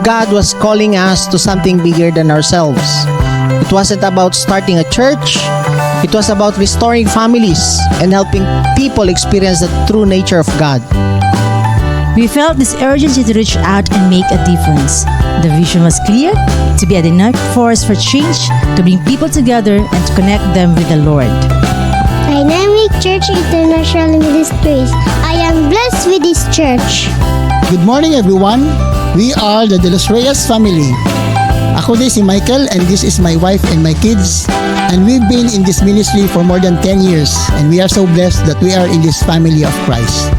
God was calling us to something bigger than ourselves. It wasn't about starting a church. It was about restoring families and helping people experience the true nature of God. We felt this urgency to reach out and make a difference. The vision was clear: to be a dynamic force for change, to bring people together and to connect them with the Lord. Dynamic Church International Ministries. I am blessed with this church. Good morning everyone. We are the De Los Reyes family. Ako din si Michael and this is my wife and my kids. And we've been in this ministry for more than 10 years and we are so blessed that we are in this family of Christ.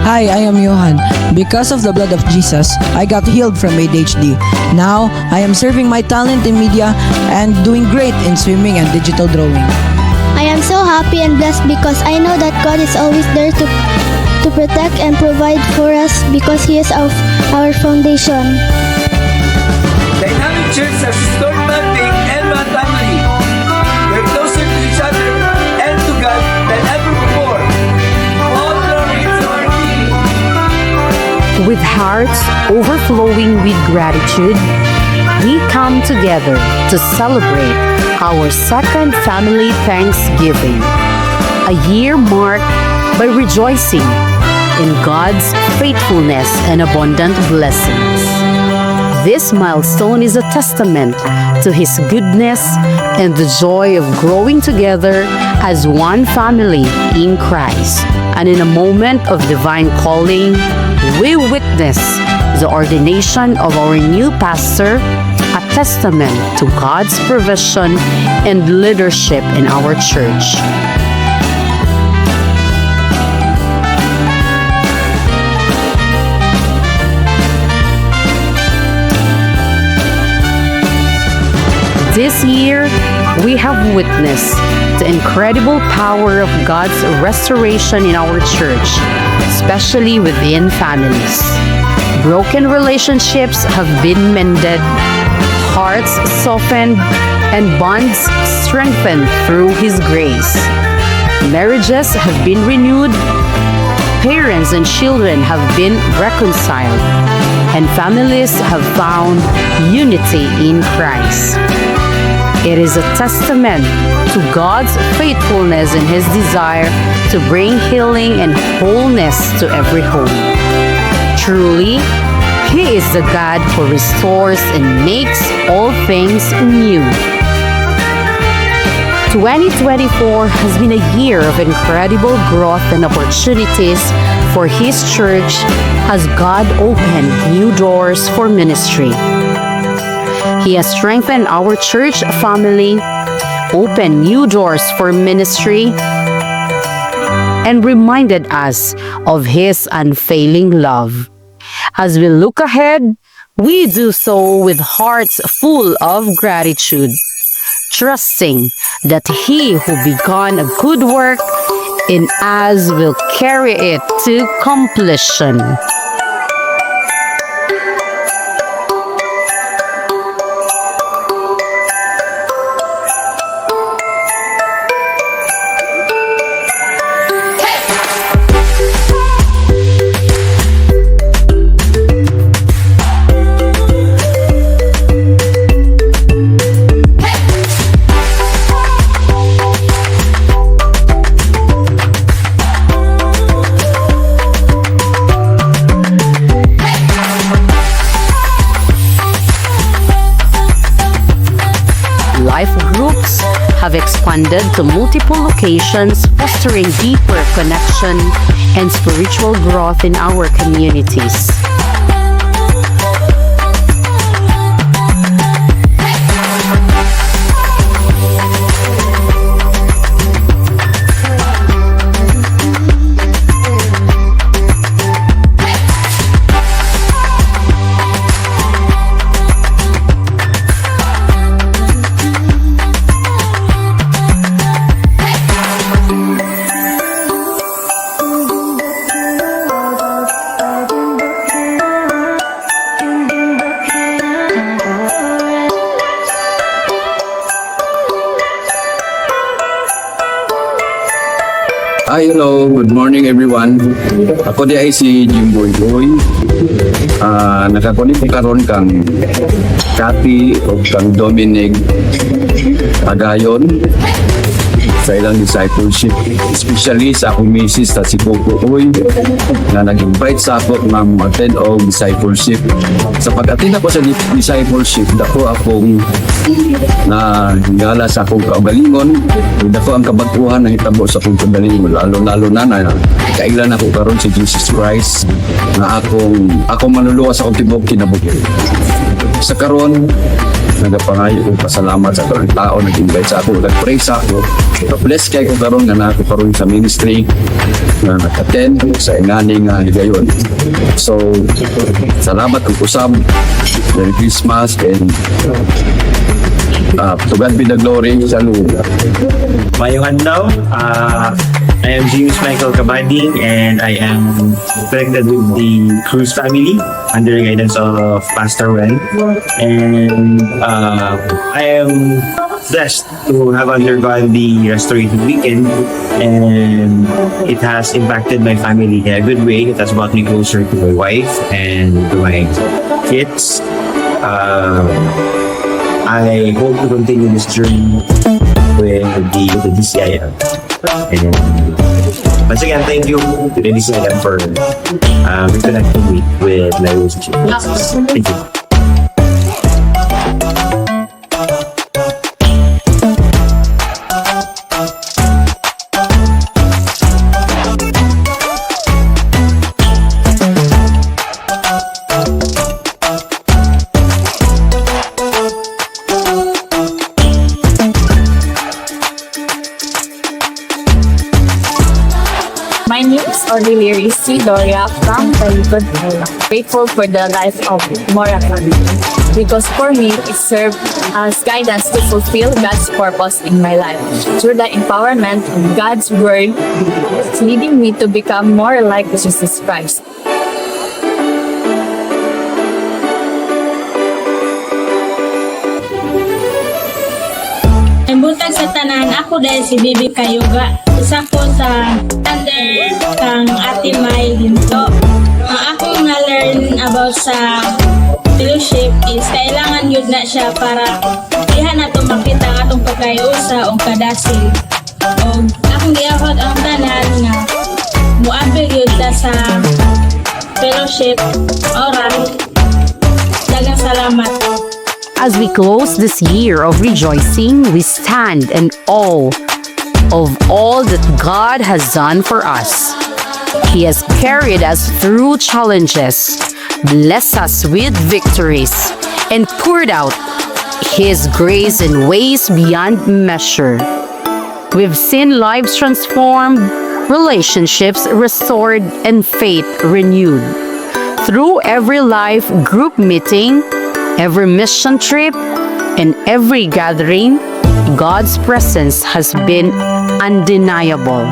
Hi, I am Johan. Because of the blood of Jesus, I got healed from ADHD. Now, I am serving my talent in media and doing great in swimming and digital drawing. I am so happy and blessed because I know that God is always there to protect and provide for us because He is our foundation. Dynamic Church has restored bonding and one family. We're closer to each other and to God than ever before. All glory to our King. With hearts overflowing with gratitude, we come together to celebrate our second family Thanksgiving, a year marked by rejoicing in God's faithfulness and abundant blessings. This milestone is a testament to His goodness and the joy of growing together as one family in Christ. And in a moment of divine calling, we witness the ordination of our new pastor, a testament to God's provision and leadership in our church. This year, we have witnessed the incredible power of God's restoration in our church, especially within families. Broken relationships have been mended, hearts softened, and bonds strengthened through His grace. Marriages have been renewed, parents and children have been reconciled, and families have found unity in Christ. It is a testament to God's faithfulness and His desire to bring healing and wholeness to every home. Truly, He is the God who restores and makes all things new. 2024 has been a year of incredible growth and opportunities for His church as God opened new doors for ministry. He has strengthened our church family, opened new doors for ministry, and reminded us of His unfailing love. As we look ahead, we do so with hearts full of gratitude, trusting that He who began a good work in us will carry it to completion. Life groups have expanded to multiple locations, fostering deeper connection and spiritual growth in our communities. Hi, hello. Good morning, everyone. Ako di ay si Jimboy Boy. Nakakunik ko karon kang Cathy o kang Dominic Pagayon sa ilang discipleship. Especially sa akong misis na si Coco Uy na nag-invite sa ako na attend o discipleship. Sa pag-attend ako sa discipleship, dako akong na hingala sa akong kaugalingon, dako ang kabatuhan na hitabo sa akong kaugalingon, lalo na kailan ako karon si Jesus Christ na akong manluluwa sa akong tibok kinabuhi. Sa karon nagapangayo ko pasalamat sa karong tao nag-invite sa ako, nag-pray sa ako. Bless kay ko karon nga na ako karon sa ministry na nag-attend sa ingani nga higayon. So, salamat ang kusab. Merry Christmas and to God be the glory. Salud. Mayong adlaw, I am James Michael Cabading and I am connected with the Cruz family under the guidance of Pastor Wen. And I am blessed to have undergone the restoration weekend, and it has impacted my family in a good way. It has brought me closer to my wife and to my kids. I hope to continue this journey with the DCIM. And once again, thank you to the DCIM for reconnecting me with my relationship. Thank you. My name is Aurelia Doria from Talikod. Grateful for the life of Mora family because for me it served as guidance to fulfill God's purpose in my life. Through the empowerment of God's word, it's leading me to become more like Jesus Christ. Butang sa tanan, ako dahil si Bibi Kayuga. Isa ko sa under kang Ate May Ginto. Ang akong na-learn about sa fellowship is kailangan yun na siya para dihan na makita ang atong pagkayusa o kadasil. O akong giawag ang tanan nga muabig yun ta sa fellowship. Alright. Dagang salamat. As we close this year of rejoicing, we stand in awe of all that God has done for us. He has carried us through challenges, blessed us with victories, and poured out His grace in ways beyond measure. We've seen lives transformed, relationships restored, and faith renewed. Through every life group meeting, every mission trip, and every gathering, God's presence has been undeniable.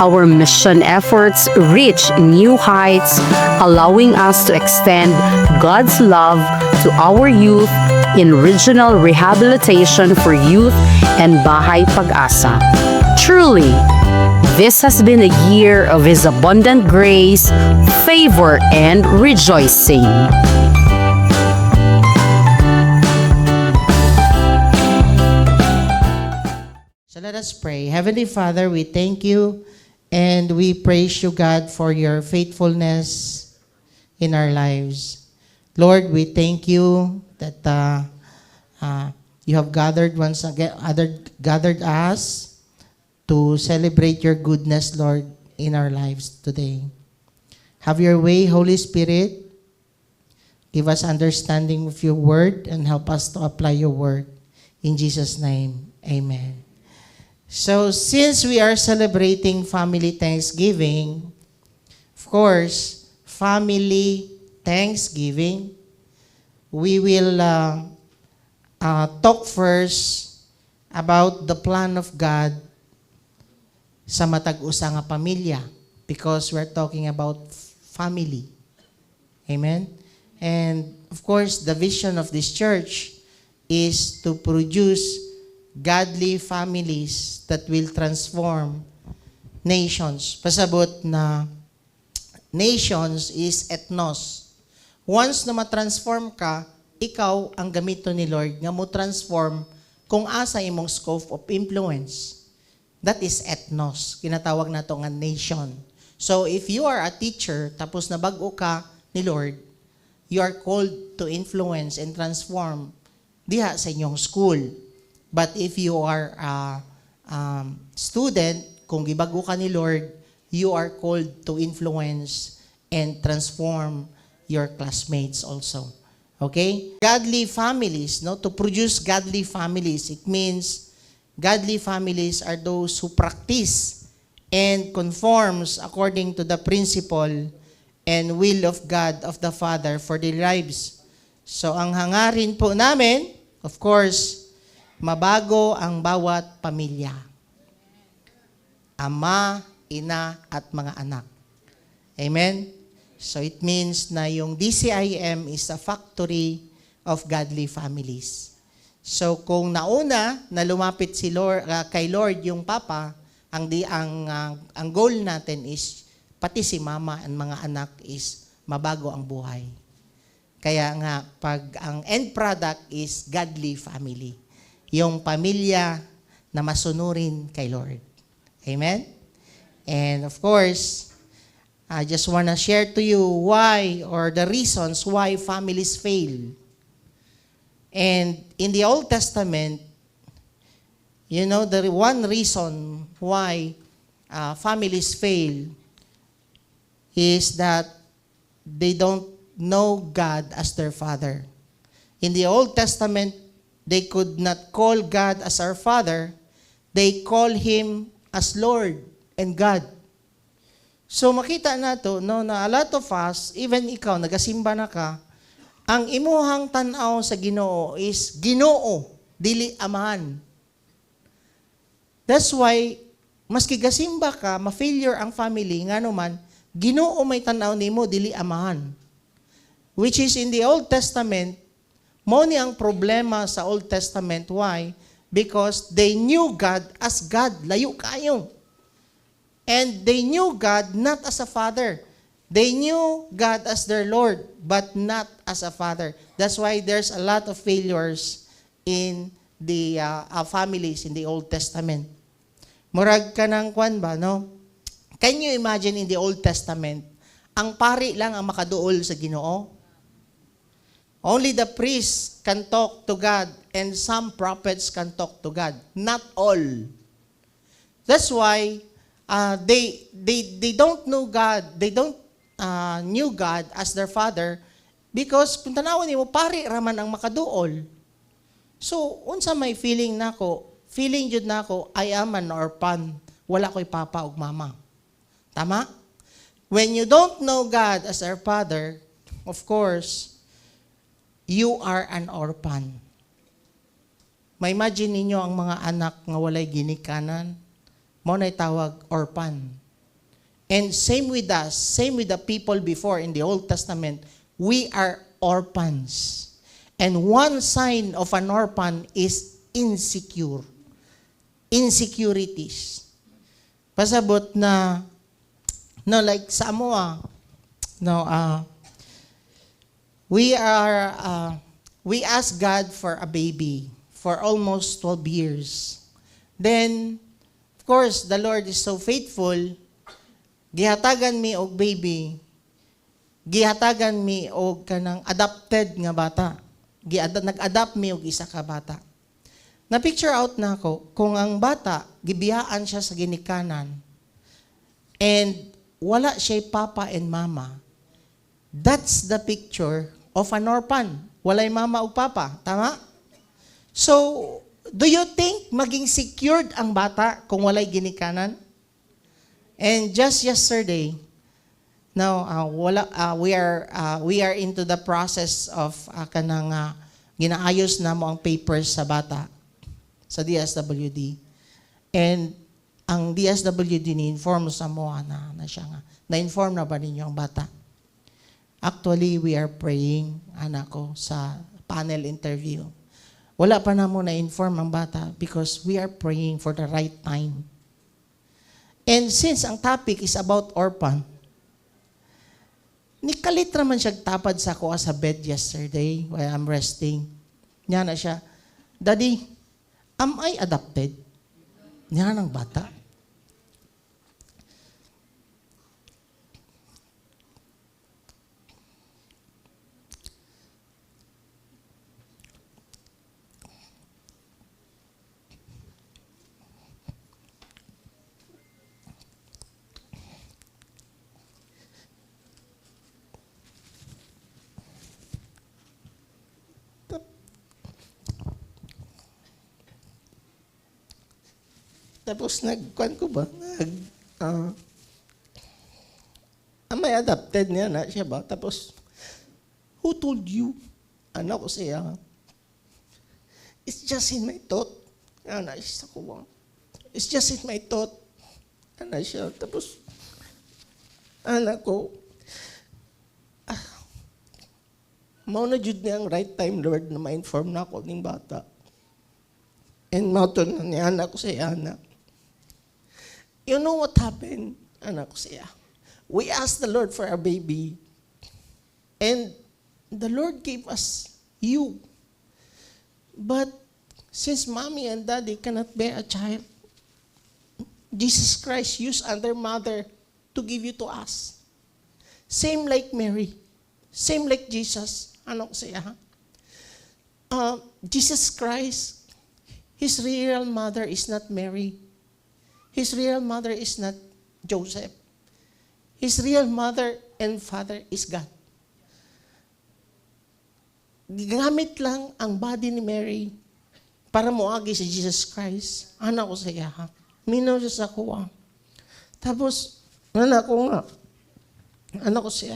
Our mission efforts reach new heights, allowing us to extend God's love to our youth in regional rehabilitation for youth and Bahay Pag-asa. Truly, this has been a year of His abundant grace, favor, and rejoicing. So let us pray. Heavenly Father, we thank you and we praise you, God, for your faithfulness in our lives. Lord, we thank you that you have gathered gathered us to celebrate your goodness, Lord, in our lives today. Have your way, Holy Spirit. Give us understanding of your word and help us to apply your word. In Jesus' name, amen. So, since we are celebrating Family Thanksgiving, of course, Family Thanksgiving, we will talk first about the plan of God sa matag-usa nga pamilya because we're talking about family. Amen? And, of course, the vision of this church is to produce godly families that will transform nations. Pasabot na nations is ethnos. Once na matransform ka, ikaw ang gamito ni Lord nga mo transform kung asa imong scope of influence. That is ethnos. Kinatawag na to nga nation. So if you are a teacher, tapos nabago ka ni Lord, you are called to influence and transform diha sa inyong school. But if you are a student, kung gibago ka ni Lord, you are called to influence and transform your classmates also. Okay? Godly families, no? To produce godly families, it means godly families are those who practice and conforms according to the principle and will of God, of the Father for their lives. So, ang hangarin po namin, of course, mabago ang bawat pamilya. Ama, ina, at mga anak. Amen? So, it means na yung DCIM is a factory of godly families. So, kung nauna na lumapit si Lord, kay Lord yung Papa, ang goal natin is pati si mama at mga anak is mabago ang buhay. Kaya nga, pag ang end product is godly family. Yung pamilya na masunurin kay Lord. Amen? And of course, I just want to share to you why or the reasons why families fail. And in the Old Testament, you know, the one reason why families fail is that they don't know God as their Father. In the Old Testament, they could not call God as our Father. They call Him as Lord and God. So makita nato no, na a lot of us, even ikaw, nagasimba na ka, ang imuhang tanaw sa Ginoo is Ginoo, dili amahan. That's why, maski gasimba ka, ma-failure ang family, nga naman, Ginoo may tanaw nimo dili amahan. Which is in the Old Testament, mo ni ang problema sa Old Testament. Why? Because they knew God as God. Layo kayo. And they knew God not as a father. They knew God as their Lord, but not as a father. That's why there's a lot of failures in the families in the Old Testament. Murag ka ng kwan ba, no? Can you imagine in the Old Testament, ang pari lang ang makaduol sa Ginoo? Only the priests can talk to God and some prophets can talk to God. Not all. That's why they don't know God. They don't knew God as their Father because kung tanawin mo, pari raman ang makaduol. So, unsa may feeling jud nako, I am an orphan. Wala ko'y papa ug mama. Tama? When you don't know God as our Father, of course, you are an orphan. Ma-imagine ninyo ang mga anak nga walay ginikanan, mo na'y tawag orphan. And same with us, same with the people before in the Old Testament, we are orphans. And one sign of an orphan is insecure. Insecurities. Pasabot na, no, like sa Samoa, no, we asked God for a baby for almost 12 years. Then, of course, the Lord is so faithful. Gihatagan mi og baby. Gihatagan mi og kanang adopted nga bata. Nag-adapt mi og isa ka bata. Na-picture out na ako, kung ang bata, gibiyaan siya sa ginikanan, and wala siya papa and mama, that's the picture of an orphan. Walay mama o papa. Tama? So, do you think maging secured ang bata kung walay ginikanan? And just yesterday, now we are into the process of ginaayos na mo ang papers sa bata sa DSWD. And ang DSWD ni-inform sa mo na siya nga. Na-inform na ba ninyo ang bata? Actually, we are praying, anak ko, sa panel interview. Wala pa na mo na-inform ang bata because we are praying for the right time. And since ang topic is about orphan, nikalit naman siya tapad sa ko sa bed yesterday while I'm resting. Niya na siya, Daddy, am I adopted? Niya ng bata. Tapos nagkuhan ko ba? Am I adopted niya na siya ba? Tapos, who told you? Ano ko siya? It's just in my thought. Ano siya ko ba? It's just in my thought. Ano siya? Tapos, anak ko, mauna jud niya ang right time, Lord, na ma-inform na ako ng bata. And mauto na niya anak ko siya, anak. You know what happened, anak ko siya? We asked the Lord for a baby. And the Lord gave us you. But since mommy and daddy cannot bear a child, Jesus Christ used other mother to give you to us. Same like Mary. Same like Jesus. Ano ko siya? Jesus Christ, His real mother is not Mary. His real mother is not Joseph. His real mother and father is God. Gamit lang ang body ni Mary para moagi si Jesus Christ. Anak ko siya. Minaw siya sa kuwa. Tapos, anak ko nga. Anak ko siya.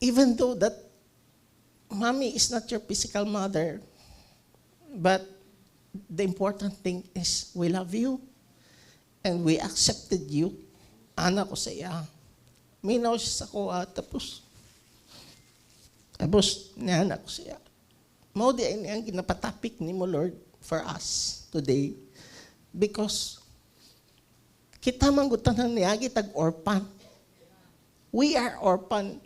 Even though that mommy is not your physical mother, but the important thing is we love you and we accepted you. Anak ko siya. Minaw siya sa kuha. Tapos, anak ko siya. Mao di ang ginapatapik ni mo, Lord, for us today. Because, kita manggutan ng niyagi tag-orphan. We are orphan.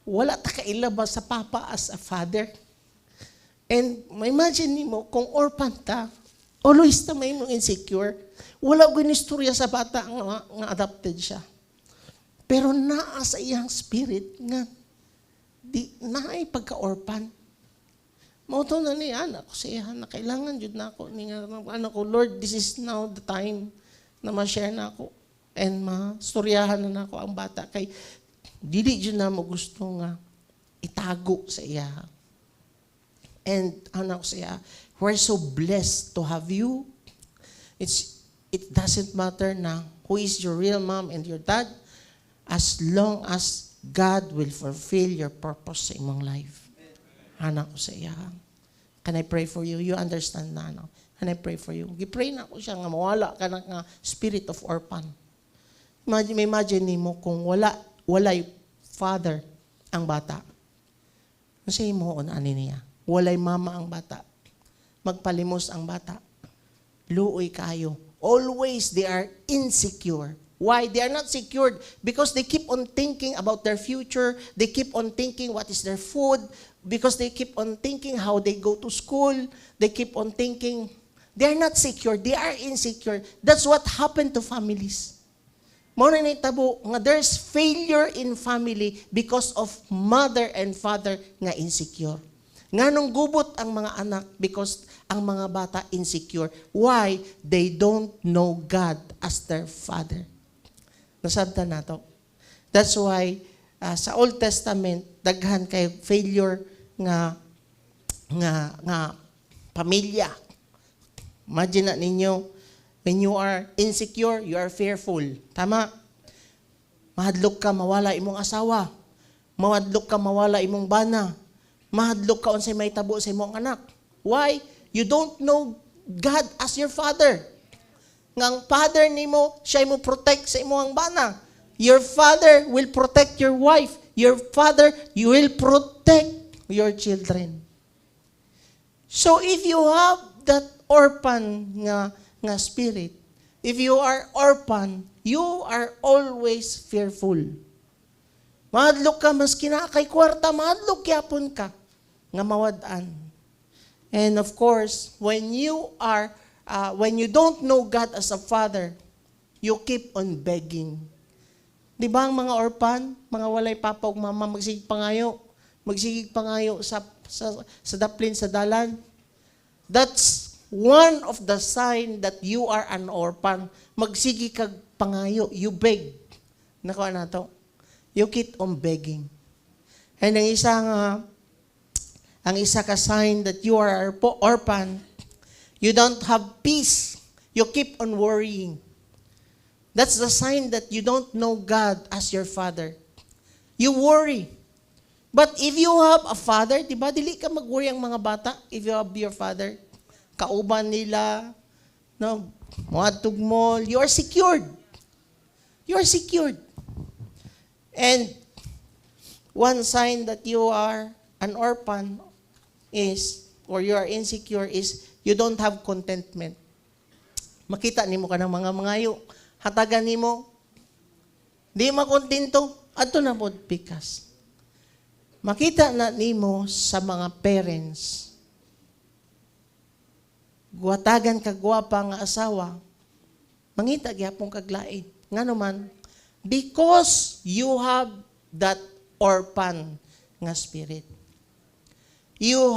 Wala ta kailabas sa papa as a father. And imagine mo, kung orphan ta, always ta may mong insecure. Wala ko istorya sa bata nga adopted siya. Pero naa sa iyang spirit nga, di naay pagka-orphan. Mauto na ni anak ko siya, na kailangan jud na ako. Anak ko, Lord, this is now the time na ma-share na ako. And ma-storyahan na ako ang bata. Kay, dili jud na mo gusto nga itago sa iya. And anak ko siya, we're so blessed to have you. It doesn't matter na who is your real mom and your dad, as long as God will fulfill your purpose sa imong life. Anak ko siya. Can I pray for you? You understand na, no? Can I pray for you? Gipray na ko siya nga mawala ka na nga spirit of orphan. Imagine mo kung walay father ang bata. Kasi mo ani niya. Walay mama ang bata. Magpalimos ang bata. Luoy kayo. Always they are insecure. Why? They are not secured because they keep on thinking about their future. They keep on thinking what is their food. Because they keep on thinking how they go to school. They keep on thinking. They are not secure. They are insecure. That's what happened to families. Muna na itabo nga there's failure in family because of mother and father nga insecure. Nganong gubot ang mga anak because ang mga bata insecure. Why? They don't know God as their father. Nasabtan na to. That's why sa Old Testament daghan kay failure nga pamilya. Imagine na ninyo, when you are insecure, you are fearful. Tama? Mahadlok ka, mawala imong asawa. Mahadlok ka, mawala imong bana. Mahadlok ka unsay may tabo sa imong anak. Why? You don't know God as your father. Ngang father nimo, siya mo protect sa imong bana. Your father will protect your wife. Your father, you will protect your children. So if you have that orphan nga spirit, If you are orphan, you are always fearful. Mahadlok ka, mas kinakay kwarta, mahadlok yapon ka, nga mawadaan. And of course, when you don't know God as a father, you keep on begging. Di ba ang mga orphan, mga walay papa o mama, magsigig pangayo sa daplin, sa dalan? That's one of the sign that you are an orphan. Magsigi kag pangayo, you beg. Nakuha na to. You keep on begging. And ang isa ka sign that you are orphan, you don't have peace. You keep on worrying. That's the sign that you don't know God as your father. You worry. But if you have a father, di ba, dili ka mag-worry ang mga bata if you have your father. Kauban nila, no, muadtog mo, you are secured. You are secured. And one sign that you are an orphan is, or you are insecure, is you don't have contentment. Makita nimo ka ng mga mangayo, hatagan nimo, di makontento, adto na pod pikas. Makita na nimo sa mga parents, guwatagan ka gwapa nga asawa, mangita gyapon kaglain. Nga naman, because you have that orphan nga spirit. You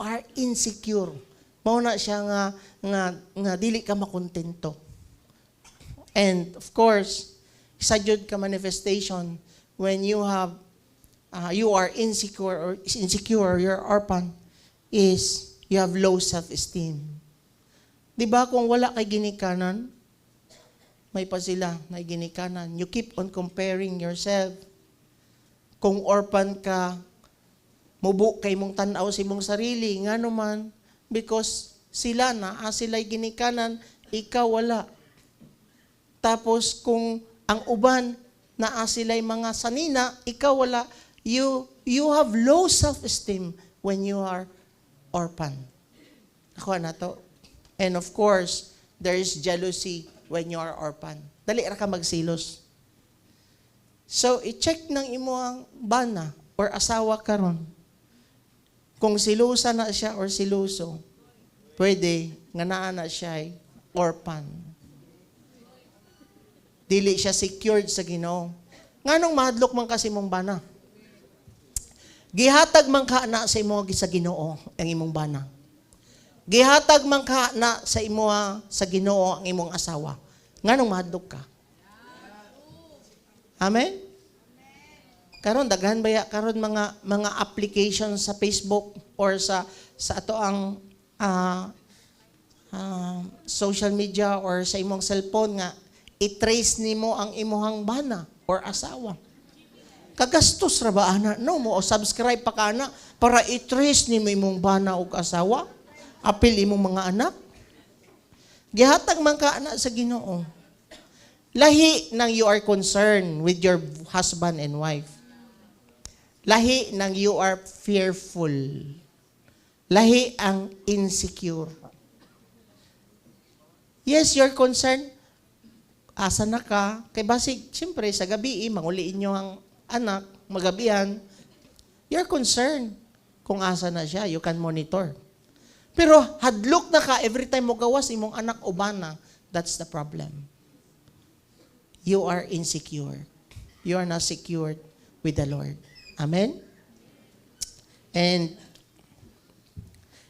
are insecure. Mao na siya nga dili ka makontento. And of course, sa jud ka manifestation when you have you are insecure, you're orphan, is you have low self-esteem. Di ba kung wala kay ginikanan, may pa sila na ginikanan. You keep on comparing yourself. Kung orphan ka, mubo kay mong tanaw si mong sarili, nga naman, because sila na, sila'y ginikanan, ikaw wala. Tapos kung ang uban na sila'y mga sanina, ikaw wala, you have low self-esteem when you are orphan. Ako na to. And of course, there is jealousy when you are orphan. Dali ra ka magsilos. So, i-check ng imo ang bana or asawa karon. Kung silusa na siya or siluso, pwede nga naa na siya ay orphan. Dili siya secured sa Ginoo. Nganong mahadlok man kasi mong bana? Gihatag man ka na sa imo sa Ginoo ang imong bana. Gihatag man ka na sa imo sa Ginoo ang imong asawa. Nganong mahadlok ka? Amen? Karon daghan baya karon mga applications sa Facebook or sa ato ang social media or sa imong cellphone nga i-trace nimo ang imong bana or asawa. Kagastos ra ba ana? No mo o subscribe pa kana para i-trace nimo imong bana ug asawa. Apil imong mga anak. Gihatag man ka na sa Ginoo. Lahi nang you are concerned with your husband and wife. Lahi nang you are fearful. Lahi ang insecure. Yes, you're concerned. Asa na ka? Kay basig, siyempre, sa gabi, manguliin nyo ang anak, magabihan. You're concerned kung asa na siya. You can monitor. Pero hadlok na ka every time mo gawas imong anak o bana, that's the problem. You are insecure. You are not secured with the Lord. Amen? And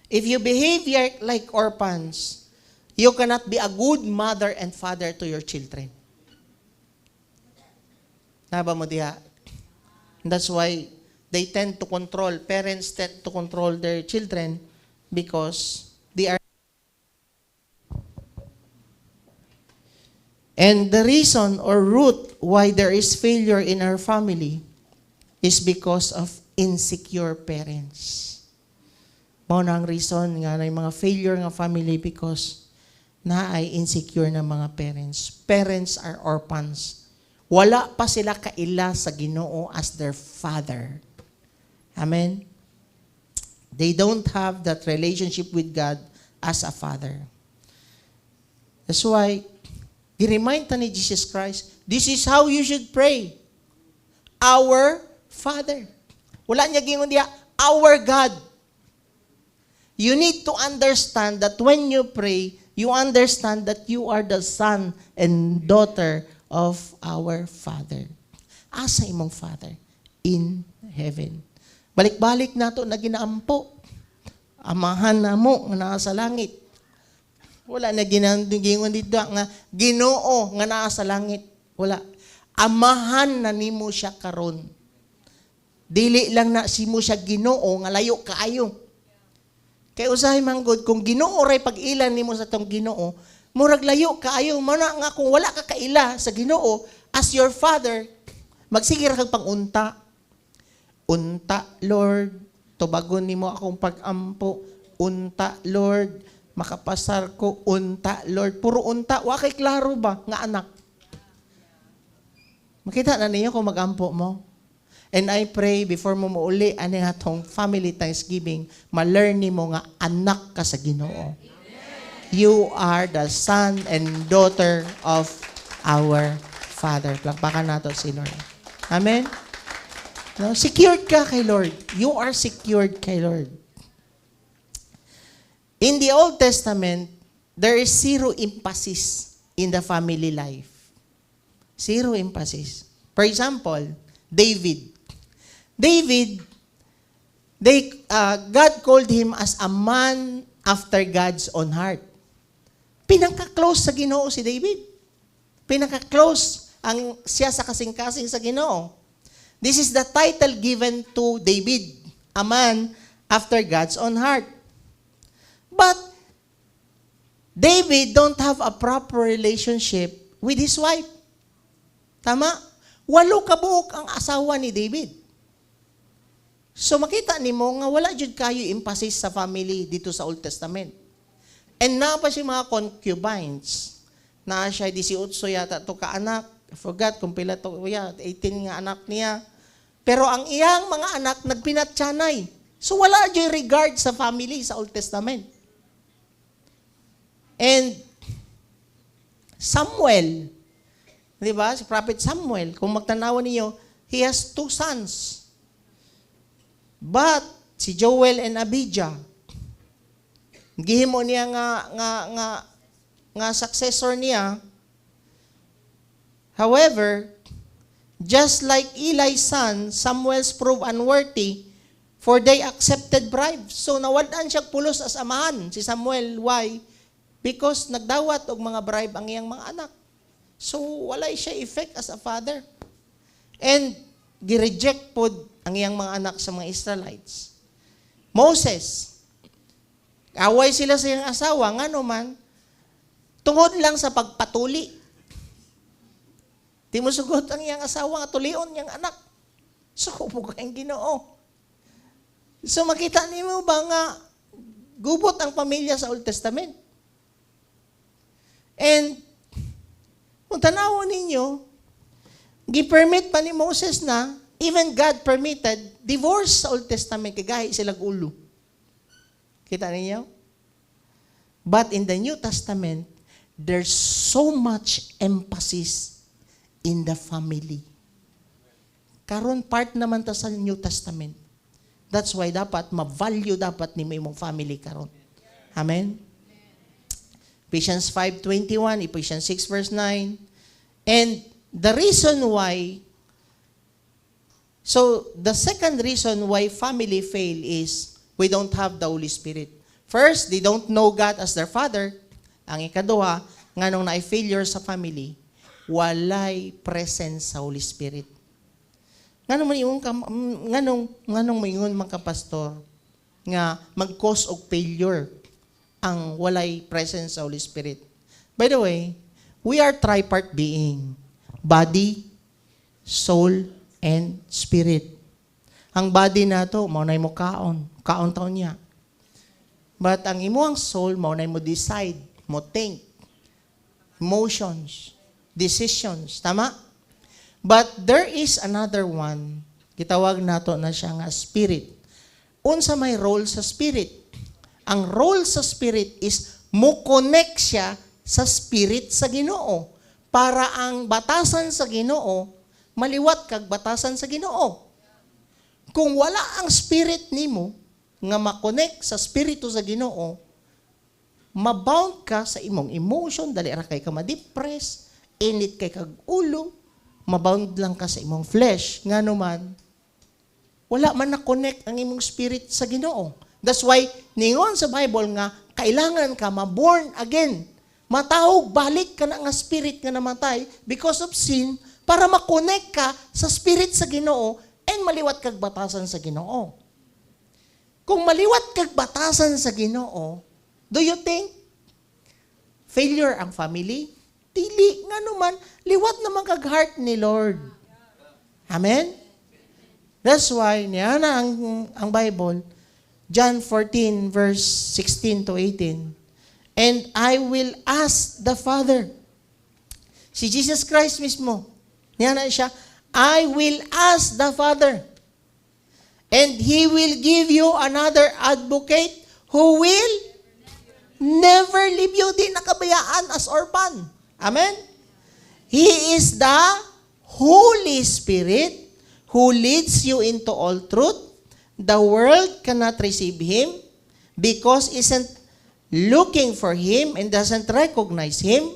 if you behave like orphans, you cannot be a good mother and father to your children. Naba mo diha? That's why they tend to control, parents tend to control their children because they are. And the reason or root why there is failure in our family is because of insecure parents. Mao na ang reason nga na mga failure nga family because na ay insecure na mga parents. Parents are orphans. Wala pa sila kaila sa Ginoo as their father. Amen? They don't have that relationship with God as a father. That's why, gi-remind ta ni Jesus Christ, this is how you should pray. Our Father. Wala niya gingon diya, our God. You need to understand that when you pray, you understand that you are the son and daughter of our Father. Asa imong Father? In heaven. Balik-balik nato na ginaampo. Amahan na mo nga naa sa langit. Wala na ginangingon dito nga Ginoo nga naa sa langit. Wala. Amahan na nimo siya karon. Dili lang na simo siya Ginoo nga layo kaayo. Kay usahay manggod kung Ginoo ray pag-ilan nimo sa tong Ginoo, murag layo kaayo mo na nga kung wala ka kaila sa Ginoo as your Father, magsigir kag pangunta. Unta, Lord, tubagon nimo akong pag-ampo. Unta, Lord, makapasar ko. Unta, Lord. Puro unta. Wa kay klaro ba nga anak? Makita na ninyo kung mag-ampo mo. And I pray before mo muuli ani atong family Thanksgiving, ma-learn nimo nga anak ka sa Ginoo. You are the son and daughter of our Father. Plakpakan nato si Lord. Amen? No? Secured ka kay Lord. You are secured kay Lord. In the Old Testament, there is zero emphasis in the family life. Zero emphasis. For example, David, God called him as a man after God's own heart. Pinaka-close sa Ginoo si David. Pinaka-close ang siya sa kasing-kasing sa Ginoo. This is the title given to David, a man after God's own heart. But David don't have a proper relationship with his wife. Tama? 8 kabuok ang asawa ni David. So makita nimo nga wala jud kayo emphasis sa family dito sa Old Testament. And na pa siya mga concubines. Na siya 18 yata to ka anak. I forgot kung pila to, 18 nga anak niya. Pero ang iyang mga anak nagpinatyanay. So wala jud regard sa family sa Old Testament. And Samuel, di ba? Si Prophet Samuel, kung magtanawan niyo, he has 2 sons. But si Joel and Abijah, gihimo niya nga successor niya. However, just like Eli's son, Samuel's proved unworthy, for they accepted bribes. So nawadan siya pulos as amahan si Samuel. Why? Because nagdawat og mga bribe ang iyang mga anak. So walay siya effect as a father. And gi-reject pod ang iyang mga anak sa mga Israelites. Moses, away sila sa iyang asawa, ngano man, tungod lang sa pagpatuli. Di mo sugot ang iyang asawa nga tulion niyang anak. So, po kayong Ginoo. So, makita niyo ba nga gubot ang pamilya sa Old Testament? And, kung tanawon ninyo, gi-permit pa ni Moses na, even God permitted, divorce sa Old Testament, kagahi sila ulo. Kita ninyo? But in the New Testament, there's so much emphasis in the family. Karon part naman ta sa New Testament. That's why dapat ma-value dapat ni imong family karon. Amen? Ephesians 5:21, Ephesians 6 verse 9. And the reason why, so the second reason why family fail is we don't have the Holy Spirit. First, they don't know God as their Father. Ang ikaduha, nganong na failure sa family, walay presence sa Holy Spirit. Nganong mayon mga pastor nga mag-cause of failure ang walay presence sa Holy Spirit. By the way, we are tripart being. Body, soul, and spirit. Ang body nato, maunay mo kaon taon niya. But ang imuang soul, maunay mo decide, mo think, emotions, decisions. Tama? But there is another one, gitawag nato na siya nga spirit. Unsa may role sa spirit? Ang role sa spirit is mo connect siya sa spirit sa Ginoo para ang batasan sa Ginoo maliwat kag batasan sa Ginoo. Kung wala ang spirit nimo nga makonect sa spirito sa Ginoo, mabound ka sa imong emotion, dali ra kay ka ma-depress, init kay kag ulo, mabound lang ka sa imong flesh, nga naman wala man na-connect ang imong spirit sa Ginoo. That's why ningon sa Bible nga kailangan ka ma-born again. Matawag balik ka na nga spirit nga namatay because of sin para ma-connect ka sa spirit sa Ginoo and maliwat kag batasan sa Ginoo. Kung maliwat kag batasan sa Ginoo, do you think failure ang family? Dili nga naman, liwat naman kag heart ni Lord. Amen? That's why, niya na ang Bible, John 14 verse 16 to 18. And I will ask the Father. Si Jesus Christ mismo, niya na siya, I will ask the Father. And He will give you another advocate who will never leave you. Di nakabayaan as orphan. Amen? He is the Holy Spirit who leads you into all truth. The world cannot receive Him because isn't looking for Him and doesn't recognize Him.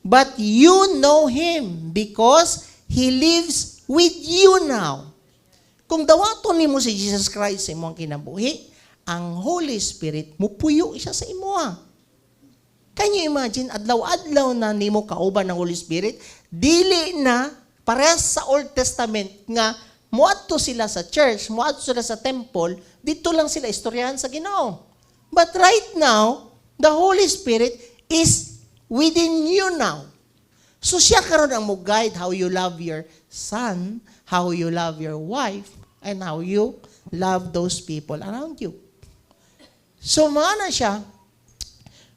But you know Him because He lives with you now. Kung dawaton nimo si Jesus Christ sa imong kinabuhi, ang Holy Spirit mupuyo siya sa imo. Can you imagine, adlaw-adlaw na nimo kauban ng Holy Spirit, dili na parehas sa Old Testament nga muadto sila sa church, muadto sila sa temple, dito lang sila istoryahan sa Ginoo. But right now, the Holy Spirit is within you now. So siya karon ang mo-guide how you love your son, how you love your wife, and how you love those people around you. So maana siya,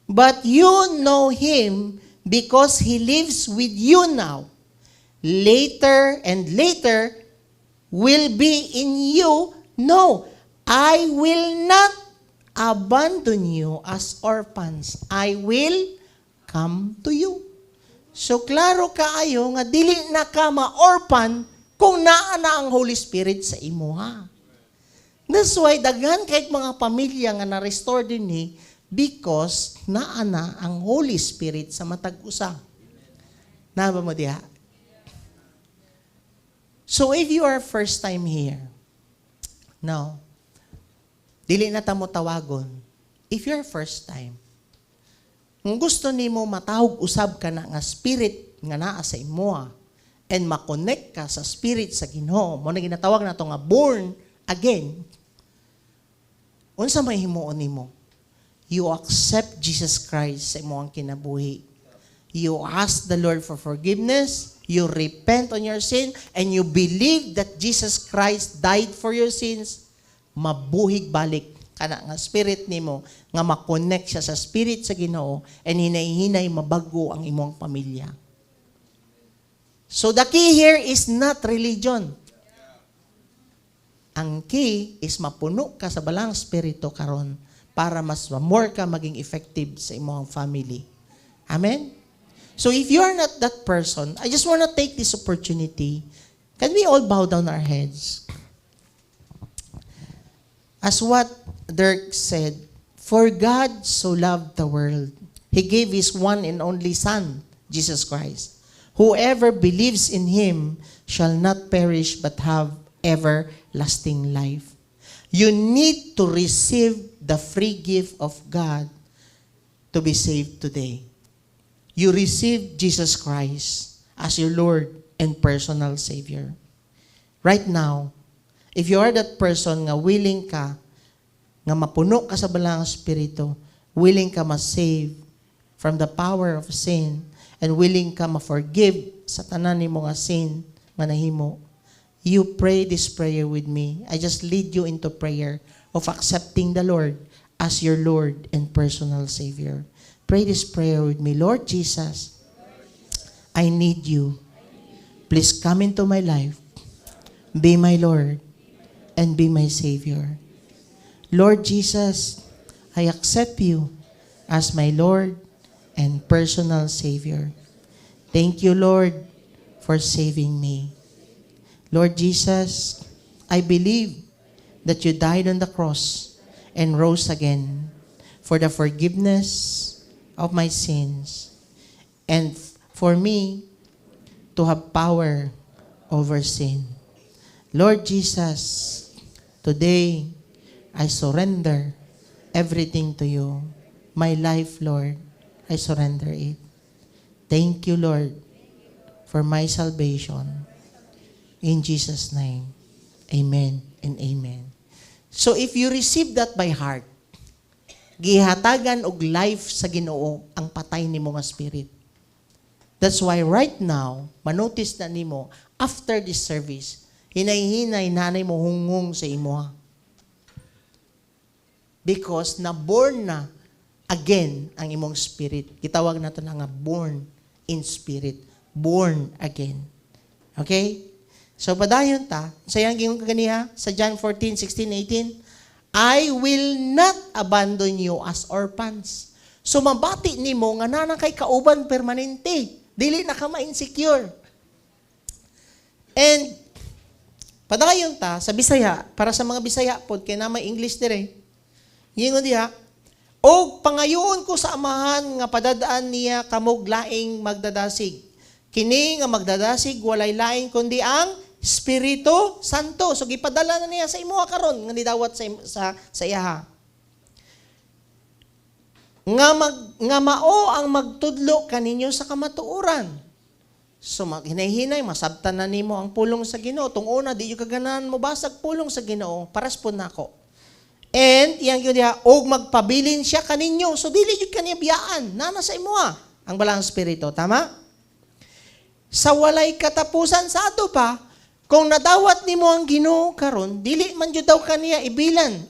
but you know Him because He lives with you now. Later and later will be in you. No, I will not abandon you as orphans. I will come to you. So klaro kaayo nga dili na ka ma-orphan kung naa na ang Holy Spirit sa imuha. That's why daghan kay mga pamilya nga na-restore din ni because naa na ang Holy Spirit sa matag usa. Naba mo diha? So if you are first time here, no, dili na ta mo tawagon. If you're first time, kung gusto nimo matawag usab ka na nga spirit nga naa sa imo and ma-connect ka sa spirit sa Ginoo, mo na ginatawag nato nga born again. Unsa may himuon nimo? You accept Jesus Christ sa imong kinabuhi. You ask the Lord for forgiveness, you repent on your sin, and you believe that Jesus Christ died for your sins, mabuhig balik kana nga spirit nimo nga ma-connect siya sa spirit sa Ginoo and hinay-hinay mabago ang imong pamilya. So the key here is not religion. Ang key is mapuno ka sa balang spirito karon para mas more ka maging effective sa imong family. Amen? So if you are not that person, I just want to take this opportunity. Can we all bow down our heads? As what Dirk said, for God so loved the world, He gave His one and only Son, Jesus Christ. Whoever believes in Him shall not perish but have everlasting life. You need to receive the free gift of God to be saved today. You receive Jesus Christ as your Lord and personal Savior. Right now, if you are that person nga willing ka, nga mapuno ka sa balang espiritu, willing ka ma-save from the power of sin, and willing ka ma-forgive sa tanan nimo nga sin nga nahimo, you pray this prayer with me. I just lead you into prayer of accepting the Lord as your Lord and personal Savior. Pray this prayer with me. Lord Jesus, I need you. Please come into my life. Be my Lord and be my Savior. Lord Jesus, I accept you as my Lord and personal Savior. Thank you, Lord, for saving me. Lord Jesus, I believe that you died on the cross and rose again for the forgiveness of my sins and for me to have power over sin. Lord Jesus, today I surrender everything to you. My life, Lord, I surrender it. Thank you, Lord, for my salvation. In Jesus' name, amen and amen. So if you receive that by heart, gihatagan og life sa Ginoo ang patay nimo nga spirit. That's why right now, manotice na nimo, after this service, hinay-hinay nanay mo hungong sa imo. Because na-born na again ang imong spirit. Gitawag na ito na nga born in spirit. Born again. Okay? So, padayon ta, sayang gingon kaganiha sa John 14:16-18, I will not abandon you as orphans. So, mabati nimo nga nanang kay kauban permanente. Dili na ka ma-insecure. And, padayon ta, sa Bisaya, para sa mga Bisaya po, kaya na may English dire, gingon diha, o pangayoon ko sa amahan nga padadaan niya kamog laing magdadasig. Kini nga magdadasig walay laing kundi ang Espiritu Santo. So gipadala na niya sa imo karon nga nidawat sa iyaha. Nga mao ang magtudlo kaninyo sa kamatuoran. So maghinay-hinay masabtan na nimo ang pulong sa Ginoo. Tung una di yo kaganahan mo basag pulong sa Ginoo. Paras po nako. And iyang yun diha, og magpabilin siya kaninyo. So, dili yun kaniya biyaan. Nana sa imo ang balang spirito. Tama? Sa walay katapusan sa ato pa, kung nadawat nimo ang Ginoo karon, dili man jud daw kaniya ibilin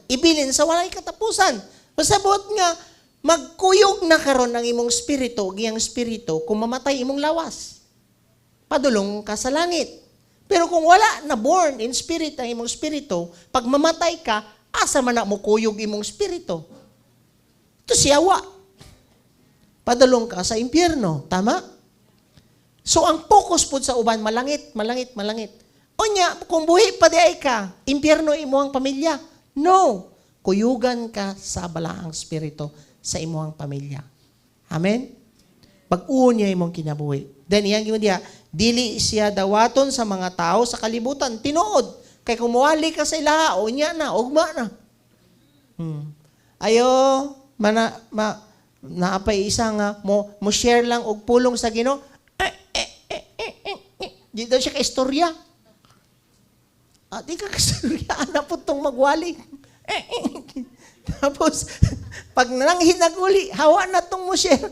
sa walay katapusan. Pasabot nga, magkuyog na karon ang imong spirito, giyang spirito, kung mamatay imong lawas. Padulong ka sa langit. Pero kung wala na born in spirit ang imong spirito, pag mamatay ka, asa man na mo kuyog imong spirito? Ito siyawa. Padulong ka sa impyerno. Tama? So, ang focus po sa uban, malangit. O nya, kung buhi pa di ay ka, impyerno imo ang pamilya. No. Kuyugan ka sa balaang spirito sa imo ang pamilya. Amen? Pag-uon niya imong kinabuhi. Then, iyang gino diya, dili siya dawaton sa mga tao sa kalibutan. Tinuod. Kay kumuwali ka sa ilaha, o niya na, ugma na. Ayo, naapay isa nga, mo share lang og pulong sa Ginoo. Di daw siya ka-istorya. Di ka ka-istorya, ana po itong magwali. Tapos, pag nananghin naguli, hawa na itong mo share.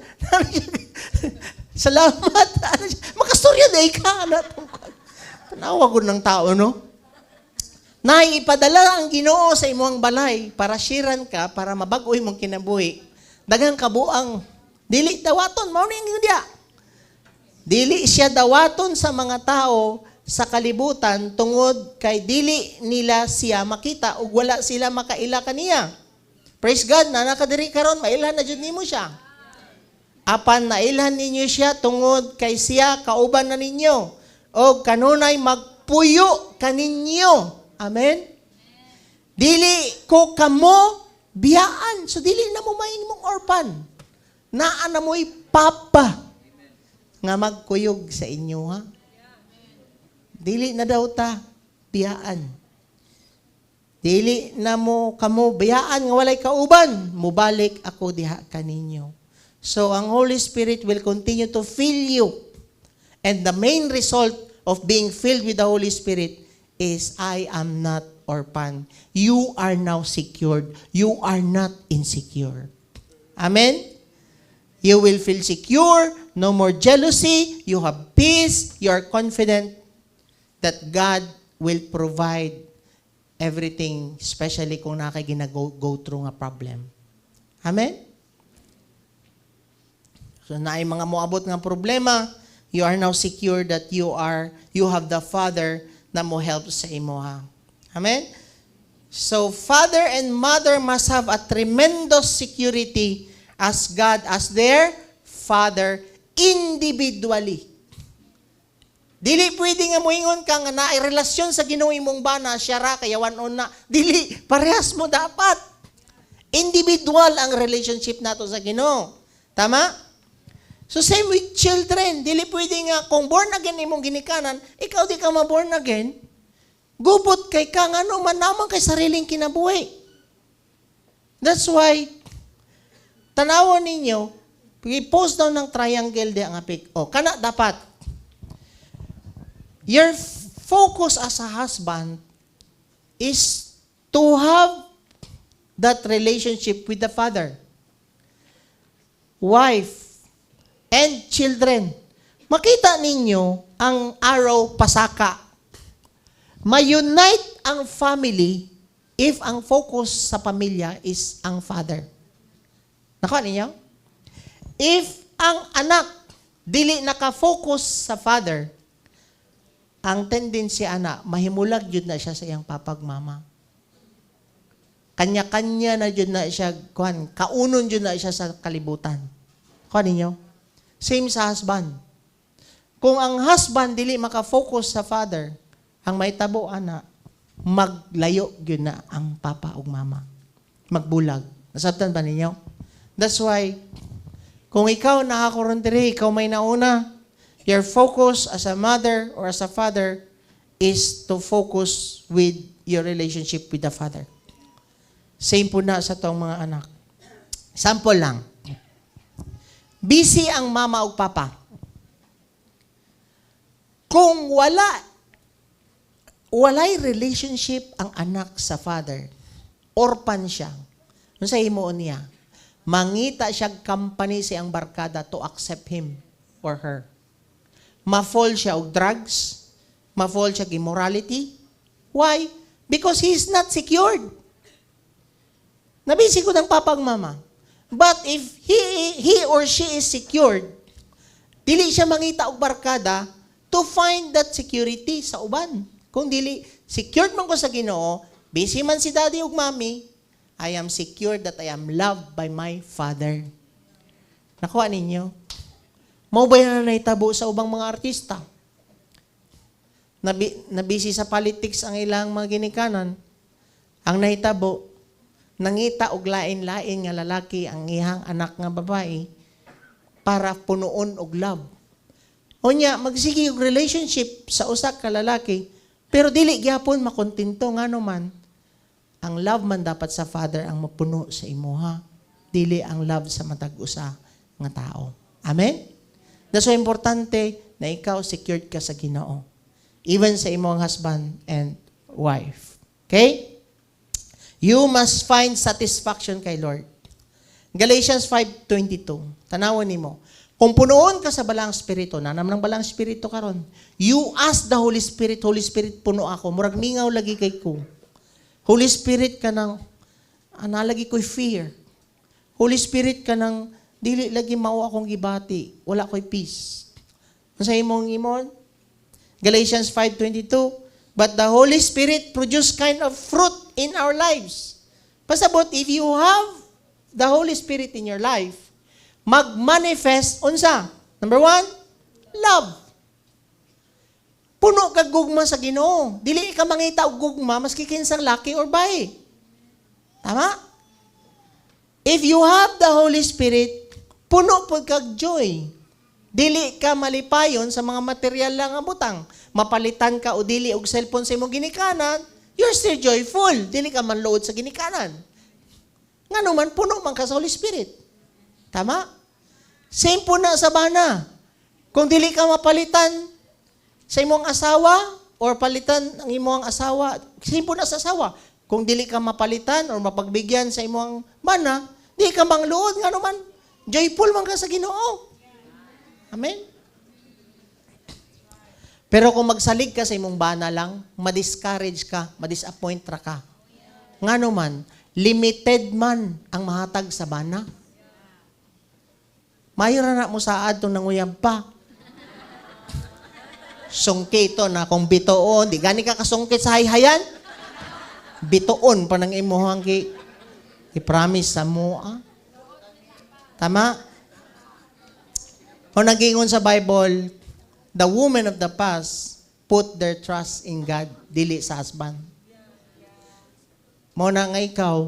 Salamat. Makastorya na ka. Tanawa ko ng tao, no? Naipadala ang Ginoo sa imong balay para shiran ka, para mabag-oy mong kinabuhi. Dagang kabuang, dili dawaton, mao ni ang diya. Dili siya dawaton sa mga tao sa kalibutan tungod kay dili nila siya makita ug wala sila makaila kaniya. Praise God, na nakadiri karon, mailhan na jud nimo siya. Apan nailhan ninyo siya tungod kay siya kauban na ninyo. O kanunay magpuyo kaninyo. Amen? Dili ko kamo biyaan. So, dili na mo maing mong orphan. Naan na mo'y papa nga magkuyog sa inyo, ha? Dili na daw ta biyaan. Dili na mo kamo biyaan nga walay kauban. Mubalik ako diha kaninyo. So, ang Holy Spirit will continue to fill you. And the main result of being filled with the Holy Spirit is I am not orphan. You are now secured. You are not insecure. Amen? You will feel secure. No more jealousy. You have peace. You are confident that God will provide everything, especially kung go through a problem. Amen? So na ay mga moabot ng problema, you are now secure that you have the Father na mo help sa imo, ha. Amen? So, father and mother must have a tremendous security as God as their father individually. Dili pwede nga moingon ka nga naay relasyon sa Ginoo imong bana, siya ra kayawan na. Dili, parehas mo dapat. Individual ang relationship nato sa Ginoo. Tama? So same with children. Dili pwede nga kung born again imong ginikanan, ikaw di ka ma-born again, gubot kay ka nga man naman kay sariling kinabuhi. That's why tanawon ninyo, i-post down ng triangle di ang apik. O, kana dapat. Your focus as a husband is to have that relationship with the father, wife, and children. Makita ninyo ang arrow pasaka. Ma-unite ang family if ang focus sa pamilya is ang father. Nakuha ninyo? If ang anak dili naka-focus sa father, ang tendency ana, mahimulag jud na siya sa iyang papag mama. Kanya-kanya na jud na siya, kaunon jud na siya sa kalibutan. Kuha ninyo? Same sa husband. Kung ang husband dili maka-focus sa father, ang mahitabo ana, maglayo jud na ang papa ug mama. Magbulag. Nasabtan ba ninyo? That's why, kung ikaw nakakuron diri, ikaw may nauna, your focus as a mother or as a father is to focus with your relationship with the father. Same po na sa tong mga anak. Sample lang. Busy ang mama o papa. Kung walay relationship ang anak sa father, orphan siya. Ano sa himuon niya? Mangita siya company siyang barkada to accept him or her. Ma-fall siya og drugs, ma-fall siya og immorality. Why? Because he is not secured. Nabisi ko ng papag mama. But if he or she is secured, dili siya mangita og barkada to find that security sa uban. Kung dili, secured man ko sa Ginoo, busy man si daddy ug mommy, I am secured that I am loved by my father. Nakuha ninyo? Mao ba yan na naitabo sa ubang mga artista? Nabisi sa politics ang ilang mga ginikanan. Ang nahitabo, nangita og lain-lain nga lalaki ang ihang anak nga babae para punuon og love. Unya, magsige og relationship sa usa ka lalaki, pero dili gyapon makontento ngano man. Ang love man dapat sa father ang mapuno sa imuha, dili ang love sa matag usa nga tao. Amen? That's why importante na ikaw secured ka sa Ginoo. Even sa imong husband and wife. Okay? You must find satisfaction kay Lord. Galatians 5:22. Tanawon nimo. Kung punuon ka sa balang espiritu, nanam ng balang espiritu karon, you ask the Holy Spirit, puno ako. Murag mingaw lagi kay ko. Holy Spirit ka nang analagi ko'y fear. Holy Spirit ka nang dili lagi mao akong gibati, wala ko'y peace. Ano sa imong imon? Galatians 5:22, but the Holy Spirit produce kind of fruit in our lives. Pasabot, if you have the Holy Spirit in your life, mag-manifest unsa? Number 1, love. Puno ka gugma sa Ginoo. Dili ka mangita og gugma maski kinsang laki or bae. Tama? If you have the Holy Spirit, puno po kag joy. Dili ka malipayon sa mga material lang ang butang. Mapalitan ka o dili og cellphone sa imong ginikanan, you're still joyful. Dili ka manload sa ginikanan. Ngano man, puno man ka sa Holy Spirit. Tama? Same po na sa bana. Kung dili ka mapalitan sa imong asawa or palitan ang imong asawa, same po na sa asawa. Kung dili ka mapalitan or mapagbigyan sa imong bana, di ka mangluod. Ngano man, joyful man ka sa Ginoo. Amen? Pero kung magsalig ka sa imong bana lang, ma-discourage ka, ma-disappoint ra ka. Ngano man, limited man ang mahatag sa bana. Mayroon na mo sa adto nanguyab pa. Sungkito na kung bitoon, di gani ka kasungkit sa hayhayan. Bitoon pa nang imuhang i-promise sa mo. Tama? O nagingon sa Bible, the women of the past put their trust in God, dili sa husband. Mo na nga ikaw,